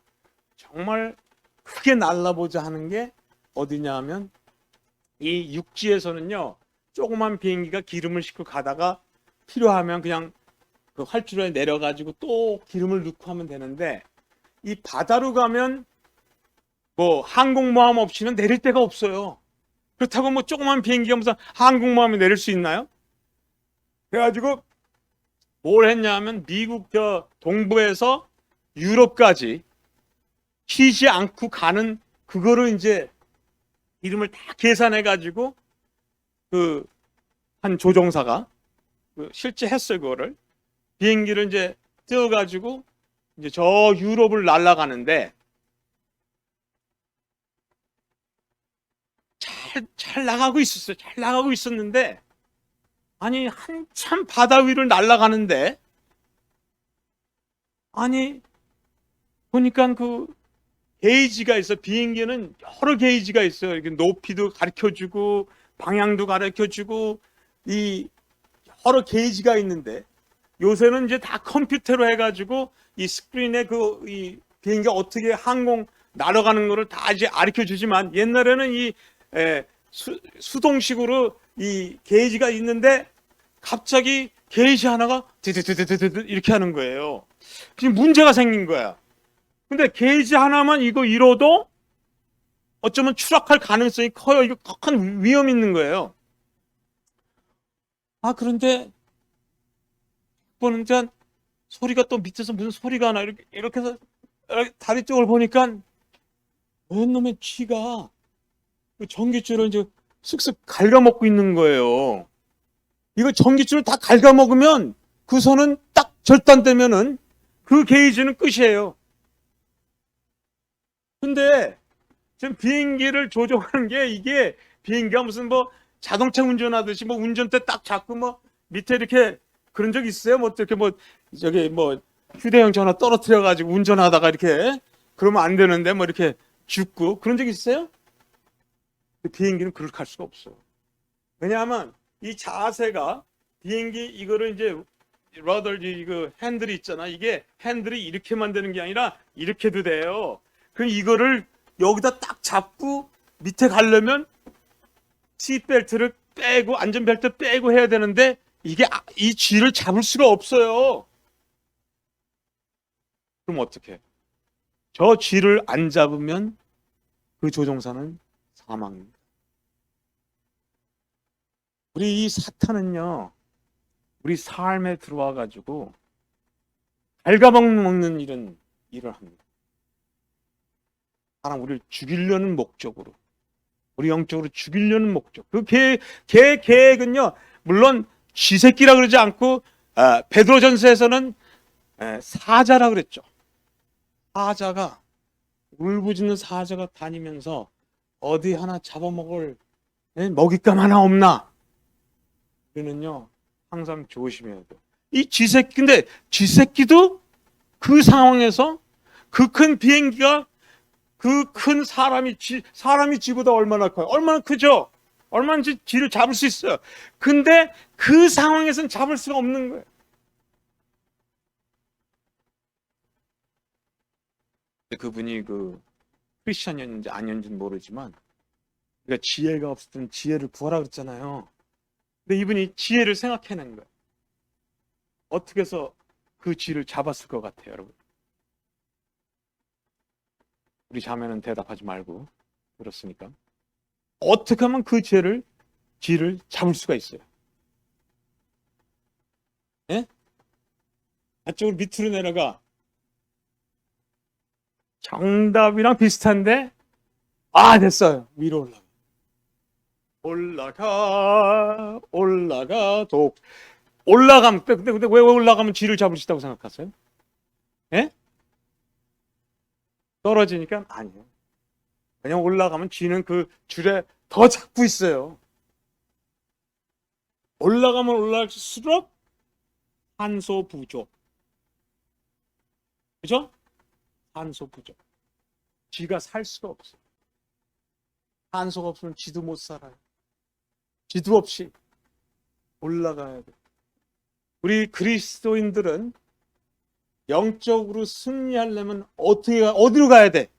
정말 크게 날아보자 하는 게 어디냐 하면 이 육지에서는요 조그만 비행기가 기름을 싣고 가다가 필요하면 그냥 그 활주로에 내려가지고 또 기름을 넣고 하면 되는데 이 바다로 가면 뭐 항공모함 없이는 내릴 데가 없어요. 그렇다고 뭐 조그만 비행기가 무슨 항공모함이 내릴 수 있나요? 그래가지고 뭘 했냐 하면 미국 저 동부에서 유럽까지 튀지 않고 가는 그거를 이제 이름을 다 계산해가지고 그 한 조종사가 실제 했어요. 그거를 비행기를 이제 띄워가지고 이제 저 유럽을 날아가는데 잘 나가고 있었어요. 잘 나가고 있었는데, 아니, 한참 바다 위를 날아가는데, 아니, 보니까 그 게이지가 있어. 비행기는 여러 게이지가 있어요. 이렇게 높이도 가르쳐주고, 방향도 가르쳐주고, 이 여러 게이지가 있는데, 요새는 이제 다 컴퓨터로 해가지고, 이 스크린에 이 비행기가 어떻게 항공 날아가는 거를 다 이제 가르쳐 주지만, 옛날에는 이 수동식으로 이 게이지가 있는데, 갑자기 게이지 하나가 드드드드드 이렇게 하는 거예요. 지금 문제가 생긴 거야. 근데 게이지 하나만 이거 잃어도 어쩌면 추락할 가능성이 커요. 이거 큰 위험이 있는 거예요. 그런데 보니까 소리가 또 밑에서 무슨 소리가 나. 이렇게 해서 다리 쪽을 보니까 웬 놈의 쥐가 그 전기줄을 이제 쓱쓱 갉아먹고 있는 거예요. 이거 전기줄을 다 갉아먹으면 그 선은 딱 절단되면은 그 게이지는 끝이에요. 근데 지금 비행기를 조종하는 게, 이게 비행기가 무슨 뭐 자동차 운전하듯이 뭐 운전대 딱 잡고 뭐 밑에 이렇게, 그런 적 있어요? 뭐 어떻게 뭐 저기 뭐 휴대용 전화 떨어뜨려 가지고 운전하다가 이렇게 그러면 안 되는데 뭐 이렇게 죽고 그런 적 있어요? 비행기는 그렇게 할 수가 없어. 왜냐하면 이 자세가, 비행기 이거를 이제 러더 그 핸들이 있잖아. 이게 핸들이 이렇게만 되는 게 아니라 이렇게도 돼요. 그럼 이거를 여기다 딱 잡고 밑에 가려면 시트벨트를 빼고 안전벨트 빼고 해야 되는데, 이게 이 쥐를 잡을 수가 없어요. 그럼 어떻게? 저 쥐를 안 잡으면 그 조종사는 사망입니다. 우리 이 사탄은요, 우리 삶에 들어와 가지고 갉아먹는 일을 합니다. 사람 우리를 죽이려는 목적으로, 우리 영적으로 죽이려는 목적. 그 계획은요, 물론 쥐새끼라 그러지 않고, 베드로전서에서는 사자라 그랬죠. 사자가, 울부짖는 사자가 다니면서 어디 하나 잡아먹을 먹잇감 하나 없나? 우리는요 항상 조심해야 돼요. 이 쥐새끼, 근데 쥐새끼도 그 상황에서 그 큰 비행기가, 그 큰 사람이 쥐보다 얼마나 커요? 얼마나 크죠? 얼마든지 쥐를 잡을 수 있어요. 근데 그 상황에서는 잡을 수가 없는 거예요. 그분이 그 크리스천이었는지 아니었는지는 모르지만, 그러니까 지혜가 없었던 지혜를 구하라 그랬잖아요. 근데 이분이 지혜를 생각해낸 거예요. 어떻게 해서 그 쥐를 잡았을 것 같아요, 여러분? 우리 자매는 대답하지 말고, 그렇습니까? 어떻게 하면 그 쥐를 잡을 수가 있어요? 예? 앞쪽으로 밑으로 내려가. 정답이랑 비슷한데, 됐어요. 위로 올라가 올라가면, 근데 왜 올라가면 쥐를 잡을 수 있다고 생각하세요? 예? 떨어지니까? 아니에요. 왜냐면 올라가면 쥐는 그 줄에 더 잡고 있어요. 올라가면 올라갈수록 산소 부족. 그죠? 산소 부족. 쥐가 살 수가 없어요. 산소가 없으면 쥐도 못 살아요. 쥐도 없이 올라가야 돼요. 우리 그리스도인들은 영적으로 승리하려면 어디로 가야 돼?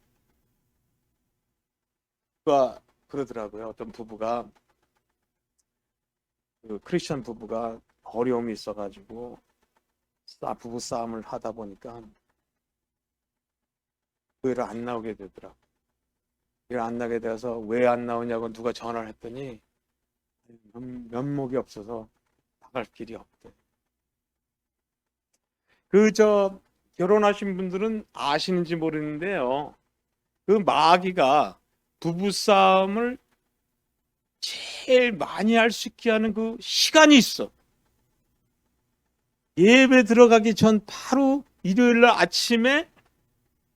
그러더라고요. 어떤 부부가, 그 크리스천 부부가 어려움이 있어가지고 부부 싸움을 하다 보니까 교회를 안 나오게 되더라고요. 교회를 안 나게 돼서 왜 안 나오냐고 누가 전화를 했더니 면목이 없어서 나갈 길이 없대. 결혼하신 분들은 아시는지 모르는데요, 그 마귀가 부부싸움을 제일 많이 할 수 있게 하는 그 시간이 있어. 예배 들어가기 전 바로 일요일날 아침에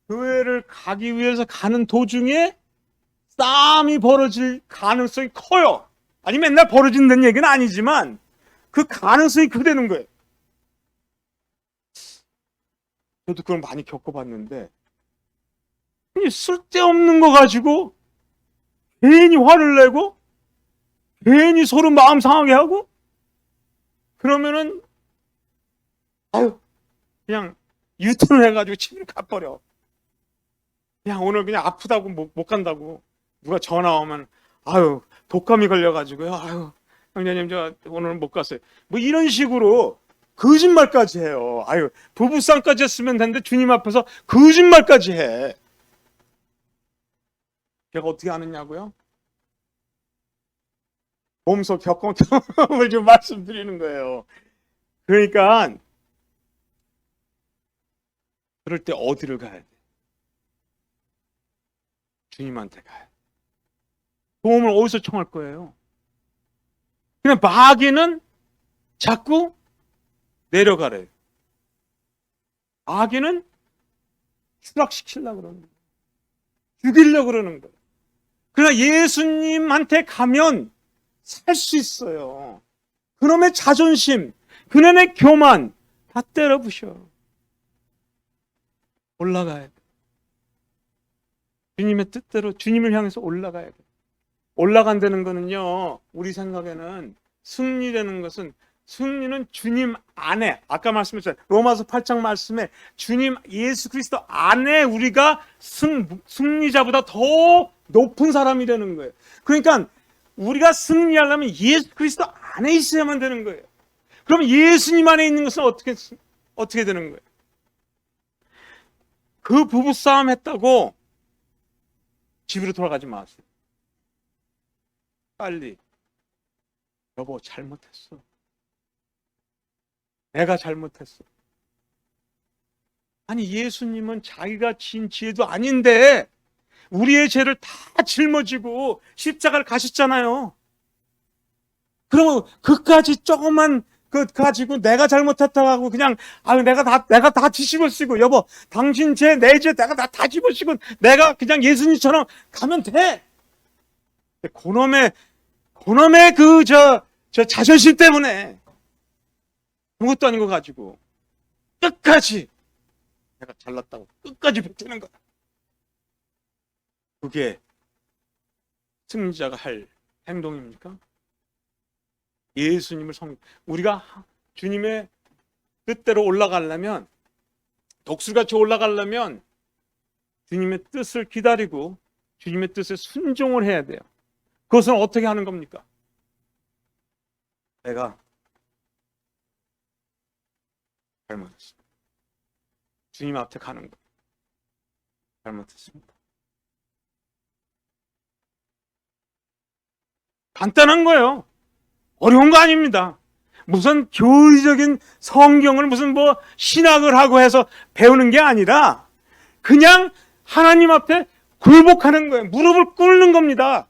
교회를 가기 위해서 가는 도중에 싸움이 벌어질 가능성이 커요. 아니 맨날 벌어진다는 얘기는 아니지만 그 가능성이 크다는 거예요. 저도 그걸 많이 겪어봤는데 쓸데없는 거 가지고 괜히 화를 내고 괜히 서로 마음 상하게 하고 그러면은 그냥 유턴을 해가지고 집에 가버려. 그냥 오늘 그냥 아프다고 못 간다고 누가 전화 오면 독감이 걸려가지고요. 형제님 저 오늘 못 갔어요. 뭐 이런 식으로 거짓말까지 해요. 부부싸움까지 했으면 되는데 주님 앞에서 거짓말까지 해. 제가 어떻게 아느냐고요? 몸소 겪은 경험을 좀 말씀드리는 거예요. 그러니까 그럴 때 어디를 가야 돼? 주님한테 가야 돼. 도움을 어디서 청할 거예요? 그냥 마귀는 자꾸 내려가래요. 마귀는 추락시키려고 그러는 거예요. 죽이려고 그러는 거예요. 그러나 예수님한테 가면 살 수 있어요. 그놈의 자존심, 그놈의 교만 다 때려부셔. 올라가야 돼. 주님의 뜻대로 주님을 향해서 올라가야 돼. 올라간다는 거는요, 우리 생각에는 승리라는 것은 승리는 주님 안에, 아까 말씀했잖아요. 로마서 8장 말씀에 주님 예수 그리스도 안에 우리가 승리자보다 더 높은 사람이라는 거예요. 그러니까 우리가 승리하려면 예수 그리스도 안에 있어야만 되는 거예요. 그럼 예수님 안에 있는 것은 어떻게 되는 거예요? 그 부부싸움 했다고 집으로 돌아가지 마세요. 빨리 여보 잘못했어. 내가 잘못했어. 아니 예수님은 자기가 지은 죄도 아닌데 우리의 죄를 다 짊어지고 십자가를 가셨잖아요. 그러면 그까지 조금만 그 가지고 내가 잘못했다고 하고 그냥 내가 다 뒤집어 쓰고 여보 당신 죄 내 죄 내가 다 뒤집어 쓰고 내가 그냥 예수님처럼 가면 돼. 그놈의 저 자존심 때문에 아무것도 아닌 거 가지고 끝까지 내가 잘났다고 끝까지 버티는 거야. 그게 승리자가 할 행동입니까? 예수님을 우리가 주님의 뜻대로 올라가려면 독수리같이 올라가려면 주님의 뜻을 기다리고 주님의 뜻에 순종을 해야 돼요. 그것은 어떻게 하는 겁니까? 내가 잘못했습니다. 주님 앞에 가는 거 잘못했습니다. 간단한 거예요. 어려운 거 아닙니다. 무슨 교리적인 성경을 무슨 신학을 하고 해서 배우는 게 아니라 그냥 하나님 앞에 굴복하는 거예요. 무릎을 꿇는 겁니다.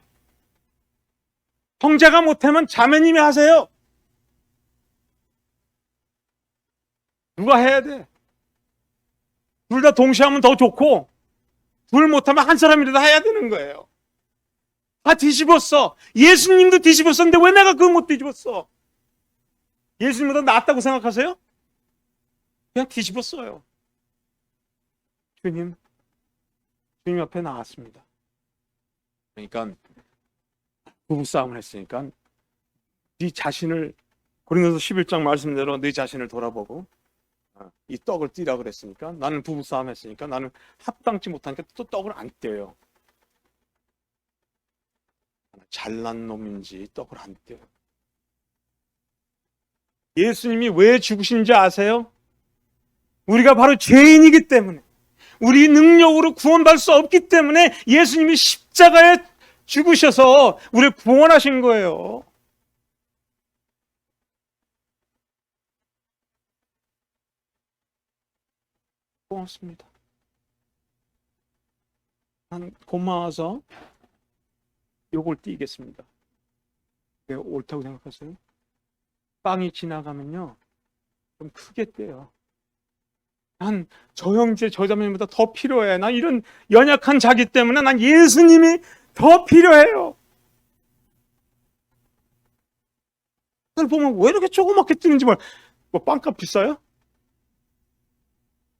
형제가 못하면 자매님이 하세요. 누가 해야 돼? 둘 다 동시에 하면 더 좋고 둘 못하면 한 사람이라도 해야 되는 거예요. 다 뒤집었어. 예수님도 뒤집었었는데 왜 내가 그걸 못 뒤집었어? 예수님보다 낫다고 생각하세요? 그냥 뒤집었어요. 주님 앞에 나왔습니다. 그러니까 부부싸움을 했으니까 네 자신을 고린도서 11장 말씀대로 네 자신을 돌아보고 이 떡을 띄라 그랬으니까 나는 부부싸움 했으니까 나는 합당치 못하니까 또 떡을 안 떼요. 잘난 놈인지 떡을 안 떼요. 예수님이 왜 죽으신지 아세요? 우리가 바로 죄인이기 때문에 우리 능력으로 구원받을 수 없기 때문에 예수님이 십자가에 죽으셔서 우리를 구원하신 거예요. 고맙습니다. 난 고마워서 요걸 띄겠습니다. 왜 옳다고 생각하세요? 빵이 지나가면요 좀 크게 떼요. 난 저 형제 저 자매보다 더 필요해. 난 이런 연약한 자기 때문에 난 예수님이 더 필요해요. 그걸 보면 왜 이렇게 조그맣게 뛰는지 몰라. 뭐 빵값 비싸요?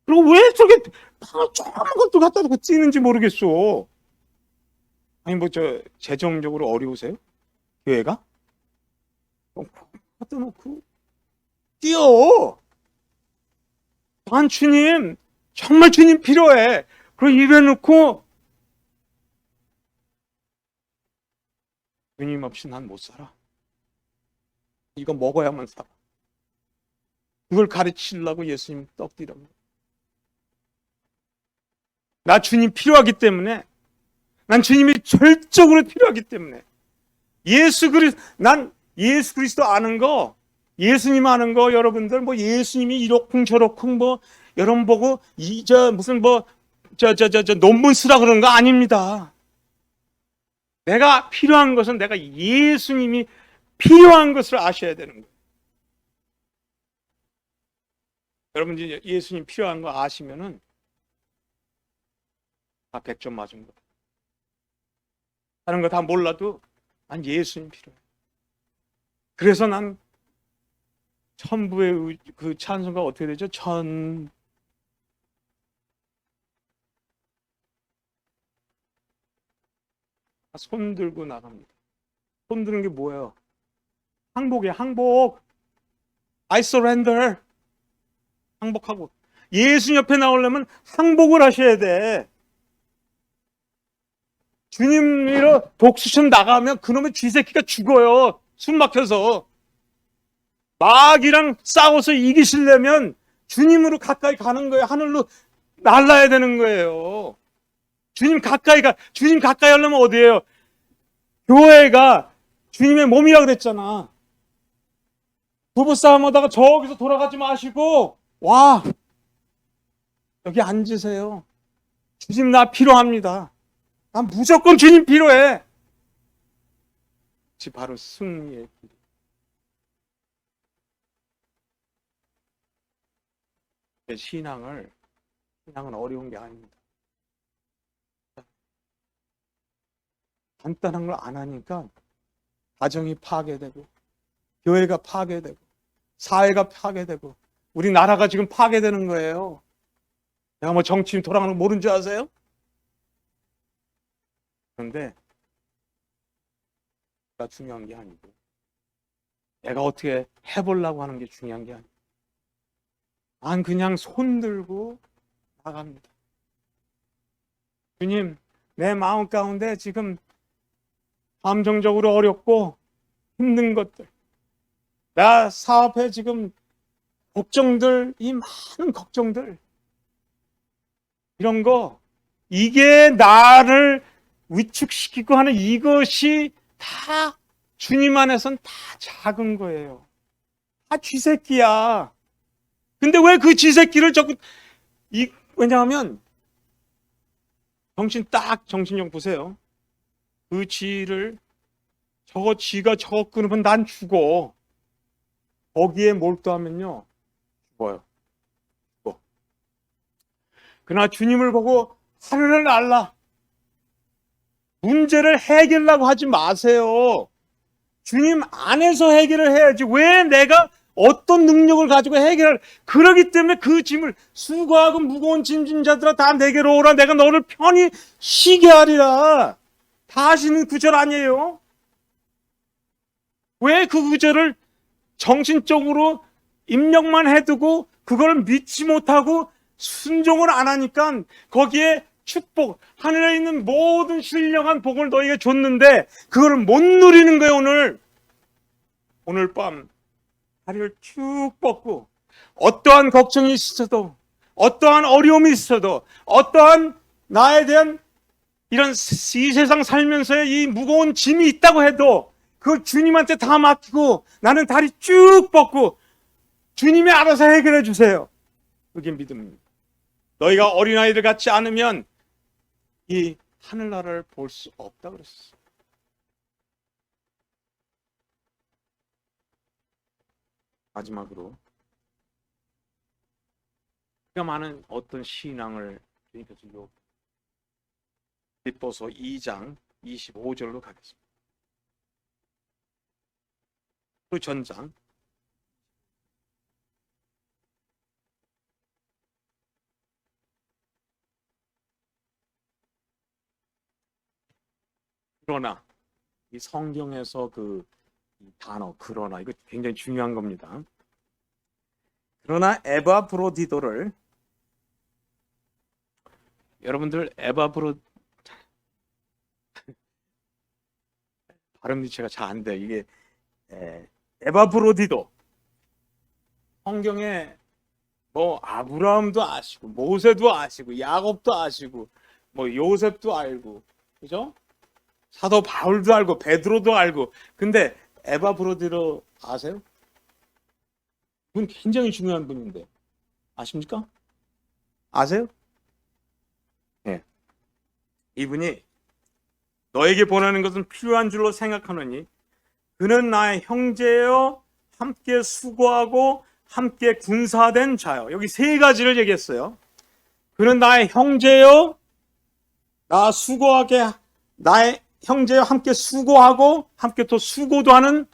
그리고 왜 저렇게 조그만 것도 갖다 놓고 뛰는지 모르겠어. 아니 뭐 저 재정적으로 어려우세요? 교회가? 갖다 놓고 뛰어. 난 주님, 정말 주님 필요해. 그리고 입에 넣고 주님 없이 난 못 살아. 이거 먹어야만 살아. 그걸 가르치려고 예수님 떡띠라고. 나 주님 필요하기 때문에, 난 주님이 절적으로 필요하기 때문에, 난 예수 그리스도 아는 거, 예수님 아는 거, 여러분들, 뭐 예수님이 이러쿵 저러쿵 뭐, 여러분 보고, 무슨 논문 쓰라 그러는 거 아닙니다. 내가 필요한 것은 내가 예수님이 필요한 것을 아셔야 되는 거예요. 여러분 이제 예수님 필요한 거 아시면은 다 100점 맞은 거예요. 다른 거 다 몰라도 난 예수님 필요해. 그래서 난 천부의 그 찬송가 어떻게 되죠? 손 들고 나갑니다. 손 드는 게 뭐예요? 항복이에요. 항복. I surrender. 항복하고. 예수 옆에 나오려면 항복을 하셔야 돼. 주님이로 독수천 나가면 그놈의 쥐새끼가 죽어요. 숨 막혀서. 마귀랑 싸워서 이기시려면 주님으로 가까이 가는 거예요. 하늘로 날라야 되는 거예요. 주님 가까이 하려면 어디예요? 교회가 주님의 몸이라고 그랬잖아. 부부싸움 하다가 저기서 돌아가지 마시고 와 여기 앉으세요. 주님 나 필요합니다. 난 무조건 주님 필요해. 그것이 바로 승리의 길. 신앙은 어려운 게 아닙니다. 간단한 걸 안 하니까 가정이 파괴되고 교회가 파괴되고 사회가 파괴되고 우리나라가 지금 파괴되는 거예요. 내가 뭐 정치인 돌아가는 거 모르는 줄 아세요? 그런데 그가 중요한 게 아니고 내가 어떻게 해보려고 하는 게 중요한 게 아니고 난 그냥 손 들고 나갑니다. 주님, 내 마음 가운데 지금 감정적으로 어렵고 힘든 것들, 나 사업에 지금 걱정들, 이 많은 걱정들, 이런 거, 이게 나를 위축시키고 하는 이것이 다 주님 안에선 다 작은 거예요. 다 쥐새끼야. 근데 왜 그 쥐새끼를 왜냐하면 정신력 보세요. 그 쥐가 저거 끊으면 난 죽어. 거기에 몰두하면요 죽어요. 죽어. 그러나 주님을 보고 하늘을 날라. 문제를 해결하려고 하지 마세요. 주님 안에서 해결을 해야지. 왜 내가 어떤 능력을 가지고 그러기 때문에 그 짐을 수고하고 무거운 짐진 자들아 다 내게로 오라. 내가 너를 편히 쉬게 하리라. 다 하시는 구절 아니에요? 왜 그 구절을 정신적으로 입력만 해두고 그걸 믿지 못하고 순종을 안 하니까 거기에 축복, 하늘에 있는 모든 신령한 복을 너에게 줬는데 그걸 못 누리는 거예요. 오늘 밤 다리를 쭉 뻗고 어떠한 걱정이 있어도 어떠한 어려움이 있어도 어떠한 나에 대한 이런 이 세상 살면서의 이 무거운 짐이 있다고 해도 그걸 주님한테 다 맡기고 나는 다리 쭉 뻗고 주님이 알아서 해결해 주세요. 그게 믿음입니다. 너희가 어린아이들 같지 않으면 이 하늘나라를 볼 수 없다 그랬어요. 마지막으로 우리가 많은 어떤 신앙을 주님께서 빌립보서 2장 25절로 가겠습니다. 그 전장 그러나 이 성경에서 그 단어 그러나 이거 굉장히 중요한 겁니다. 그러나 에바브로디도를 여러분들 발음이 제가 잘 안 돼. 이게 에바브로디도 성경에 뭐 아브라함도 아시고 모세도 아시고 야곱도 아시고 뭐 요셉도 알고 그죠? 사도 바울도 알고 베드로도 알고 근데 에바브로디도 아세요? 그분 굉장히 중요한 분인데 아십니까? 아세요? 네. 이분이 너에게 보내는 것은 필요한 줄로 생각하노니 그는 나의 형제여 함께 수고하고 함께 군사된 자요. 여기 세 가지를 얘기했어요. 그는 나의 형제요, 나의 형제와 함께 수고하고 함께 또 수고도 하는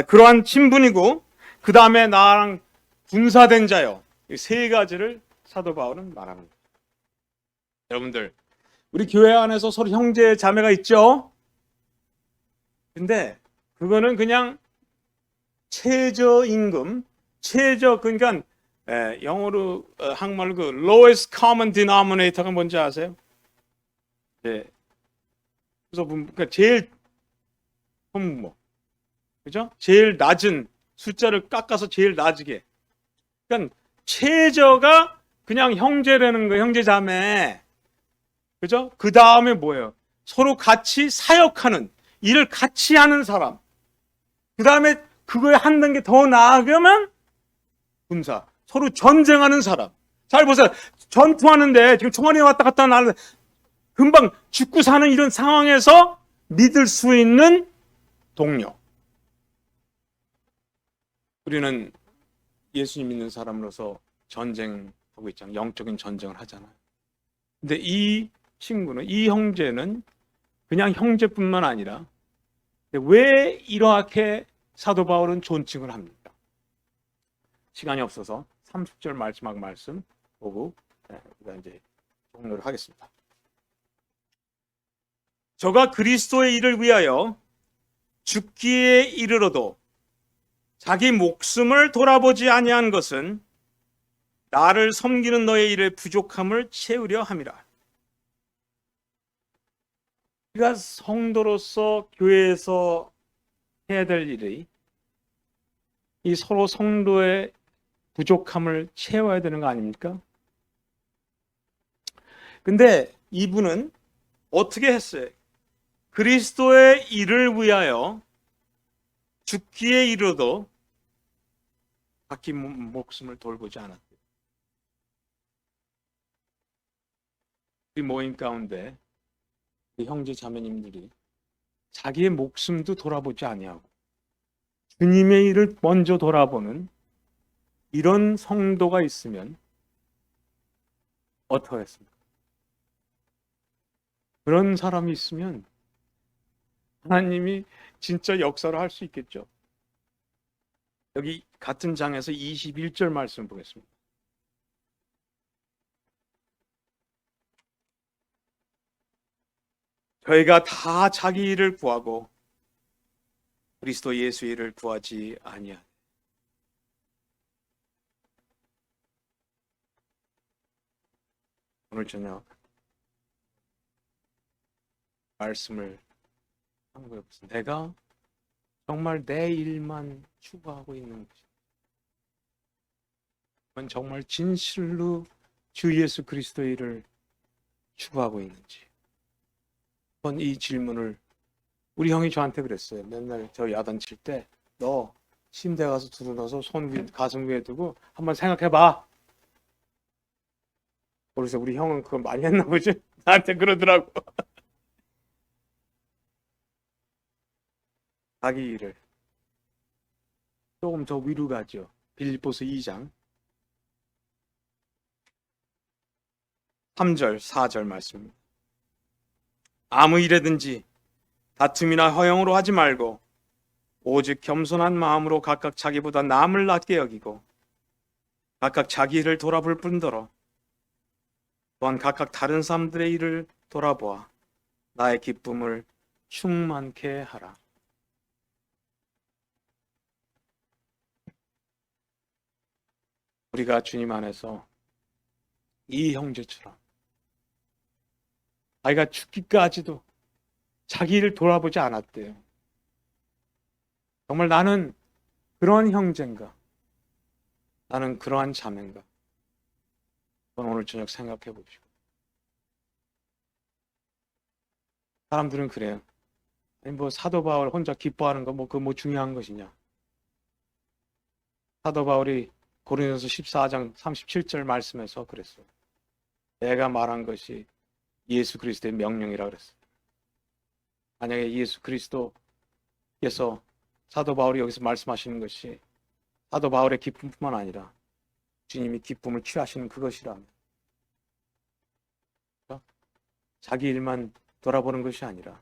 그러한 친분이고 그 다음에 나랑 군사된 자요. 이 세 가지를 사도 바울은 말합니다. 여러분들 우리 교회 안에서 서로 형제 자매가 있죠. 근데 그거는 그냥 최저임금, 그러니까 영어로 한국말로 그 lowest common denominator가 뭔지 아세요? 네. 그래서 그러니까 제일 그죠? 제일 낮은 숫자를 깎아서 제일 낮게. 그러니까 최저가 그냥 형제라는 거예요. 형제 자매. 그죠? 그 다음에 뭐예요? 서로 같이 사역하는 일을 같이 하는 사람. 그 다음에 그거에 한 단계 더 나아가면 군사. 서로 전쟁하는 사람. 잘 보세요. 전투하는데 지금 총알이 왔다 갔다 나는데 금방 죽고 사는 이런 상황에서 믿을 수 있는 동료. 우리는 예수님 믿는 사람으로서 전쟁하고 있잖아요. 영적인 전쟁을 하잖아요. 근데 이 친구는, 이 형제는 그냥 형제뿐만 아니라 왜 이렇게 사도 바울은 존칭을 합니까? 시간이 없어서 30절 마지막 말씀 보고 우리가 이제 종료를 하겠습니다. 저가 그리스도의 일을 위하여 죽기에 이르러도 자기 목숨을 돌아보지 아니한 것은 나를 섬기는 너의 일의 부족함을 채우려 함이라. 우리가 성도로서 교회에서 해야 될 일이 이 서로 성도의 부족함을 채워야 되는 거 아닙니까? 근데 이분은 어떻게 했어요? 그리스도의 일을 위하여 죽기에 이르러도 자기 목숨을 돌보지 않았대요. 우리 모임 가운데 우리 형제 자매님들이 자기의 목숨도 돌아보지 아니하고 주님의 일을 먼저 돌아보는 이런 성도가 있으면 어떠했습니까? 그런 사람이 있으면 하나님이 진짜 역사를 할 수 있겠죠. 여기 같은 장에서 21절 말씀 보겠습니다. 저희가 다 자기 일을 구하고 그리스도 예수 일을 구하지 아니하니 오늘 저녁 말씀을 한 거예요. 내가 정말 내 일만 추구하고 있는 것이 정말 진실로 주 예수 그리스도의 일을 추구하고 있는지 이 질문을 우리 형이 저한테 그랬어요. 맨날 저 야단 칠 때 너 침대 가서 두루너서 손 가슴 위에 두고 한번 생각해봐. 그래서 우리 형은 그거 많이 했나 보지? 나한테 그러더라고. 자기 일을 조금 더 위로 가죠. 빌립보서 2장 3절 4절 말씀입니다. 아무 일에든지 다툼이나 허영으로 하지 말고 오직 겸손한 마음으로 각각 자기보다 남을 낮게 여기고 각각 자기 일을 돌아볼 뿐더러 또한 각각 다른 사람들의 일을 돌아보아 나의 기쁨을 충만케 하라. 우리가 주님 안에서 이 형제처럼 아이가 죽기까지도 자기 일을 돌아보지 않았대요. 정말 나는 그런 형제인가? 나는 그러한 자매인가? 그건 오늘 저녁 생각해 보시고. 사람들은 그래요. 아니 뭐 사도 바울 혼자 기뻐하는 거 뭐 그 뭐 중요한 것이냐? 사도 바울이 고린도서 14장 37절 말씀에서 그랬어요. 내가 말한 것이 예수 그리스도의 명령이라 그랬어요. 만약에 예수 그리스도께서 사도 바울이 여기서 말씀하시는 것이 사도 바울의 기쁨뿐만 아니라 주님이 기쁨을 취하시는 그것이라면 자기 일만 돌아보는 것이 아니라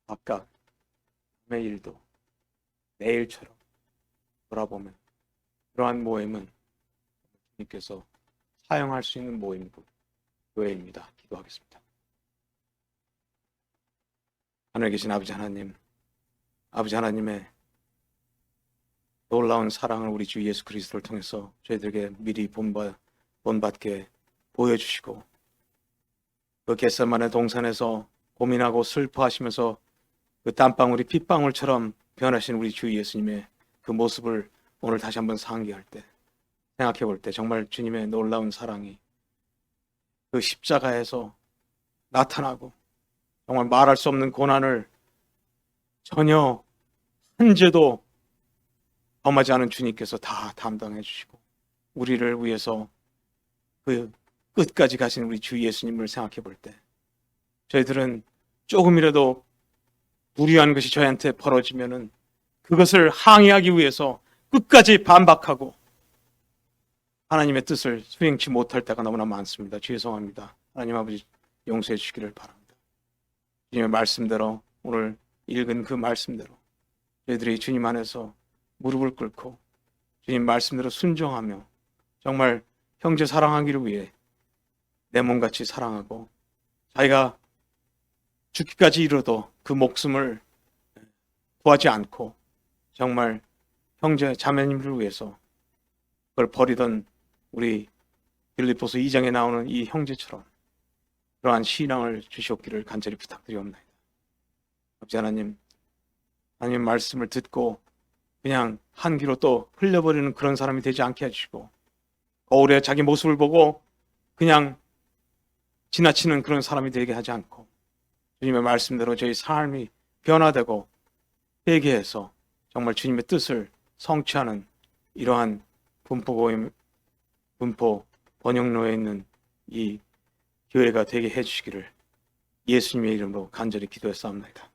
각각 남의 일도 내 일처럼 돌아보면 그러한 모임은 주님께서 사용할 수 있는 모임이고 교회입니다. 기도하겠습니다. 하늘에 계신 아버지 하나님, 아버지 하나님의 놀라운 사랑을 우리 주 예수 그리스도를 통해서 저희들에게 미리 본받게 보여주시고 그 겟세마네 동산에서 고민하고 슬퍼하시면서 그 땀방울이 핏방울처럼 변하신 우리 주 예수님의 그 모습을 오늘 다시 한번 상기할 때 생각해 볼 때 정말 주님의 놀라운 사랑이 그 십자가에서 나타나고 정말 말할 수 없는 고난을 전혀 한 죄도 범하지 않은 주님께서 다 담당해 주시고 우리를 위해서 그 끝까지 가신 우리 주 예수님을 생각해 볼 때 저희들은 조금이라도 불의한 것이 저희한테 벌어지면은 그것을 항의하기 위해서 끝까지 반박하고 하나님의 뜻을 수행치 못할 때가 너무나 많습니다. 죄송합니다. 하나님 아버지 용서해 주시기를 바랍니다. 주님의 말씀대로 오늘 읽은 그 말씀대로 저희들이 주님 안에서 무릎을 꿇고 주님 말씀대로 순종하며 정말 형제 사랑하기를 위해 내 몸같이 사랑하고 자기가 죽기까지 이르도 그 목숨을 구하지 않고 정말 형제 자매님들을 위해서 그걸 버리던 우리 빌립보서 2장에 나오는 이 형제처럼 그러한 신앙을 주시옵기를 간절히 부탁드리옵나이다. 아버지 하나님, 하나님 말씀을 듣고 그냥 한 귀로 또 흘려버리는 그런 사람이 되지 않게 해주시고 거울에 자기 모습을 보고 그냥 지나치는 그런 사람이 되게 하지 않고 주님의 말씀대로 저희 삶이 변화되고 회개해서 정말 주님의 뜻을 성취하는 이러한 분포 번영로에 있는 이 교회가 되게 해주시기를 예수님의 이름으로 간절히 기도했사옵나이다.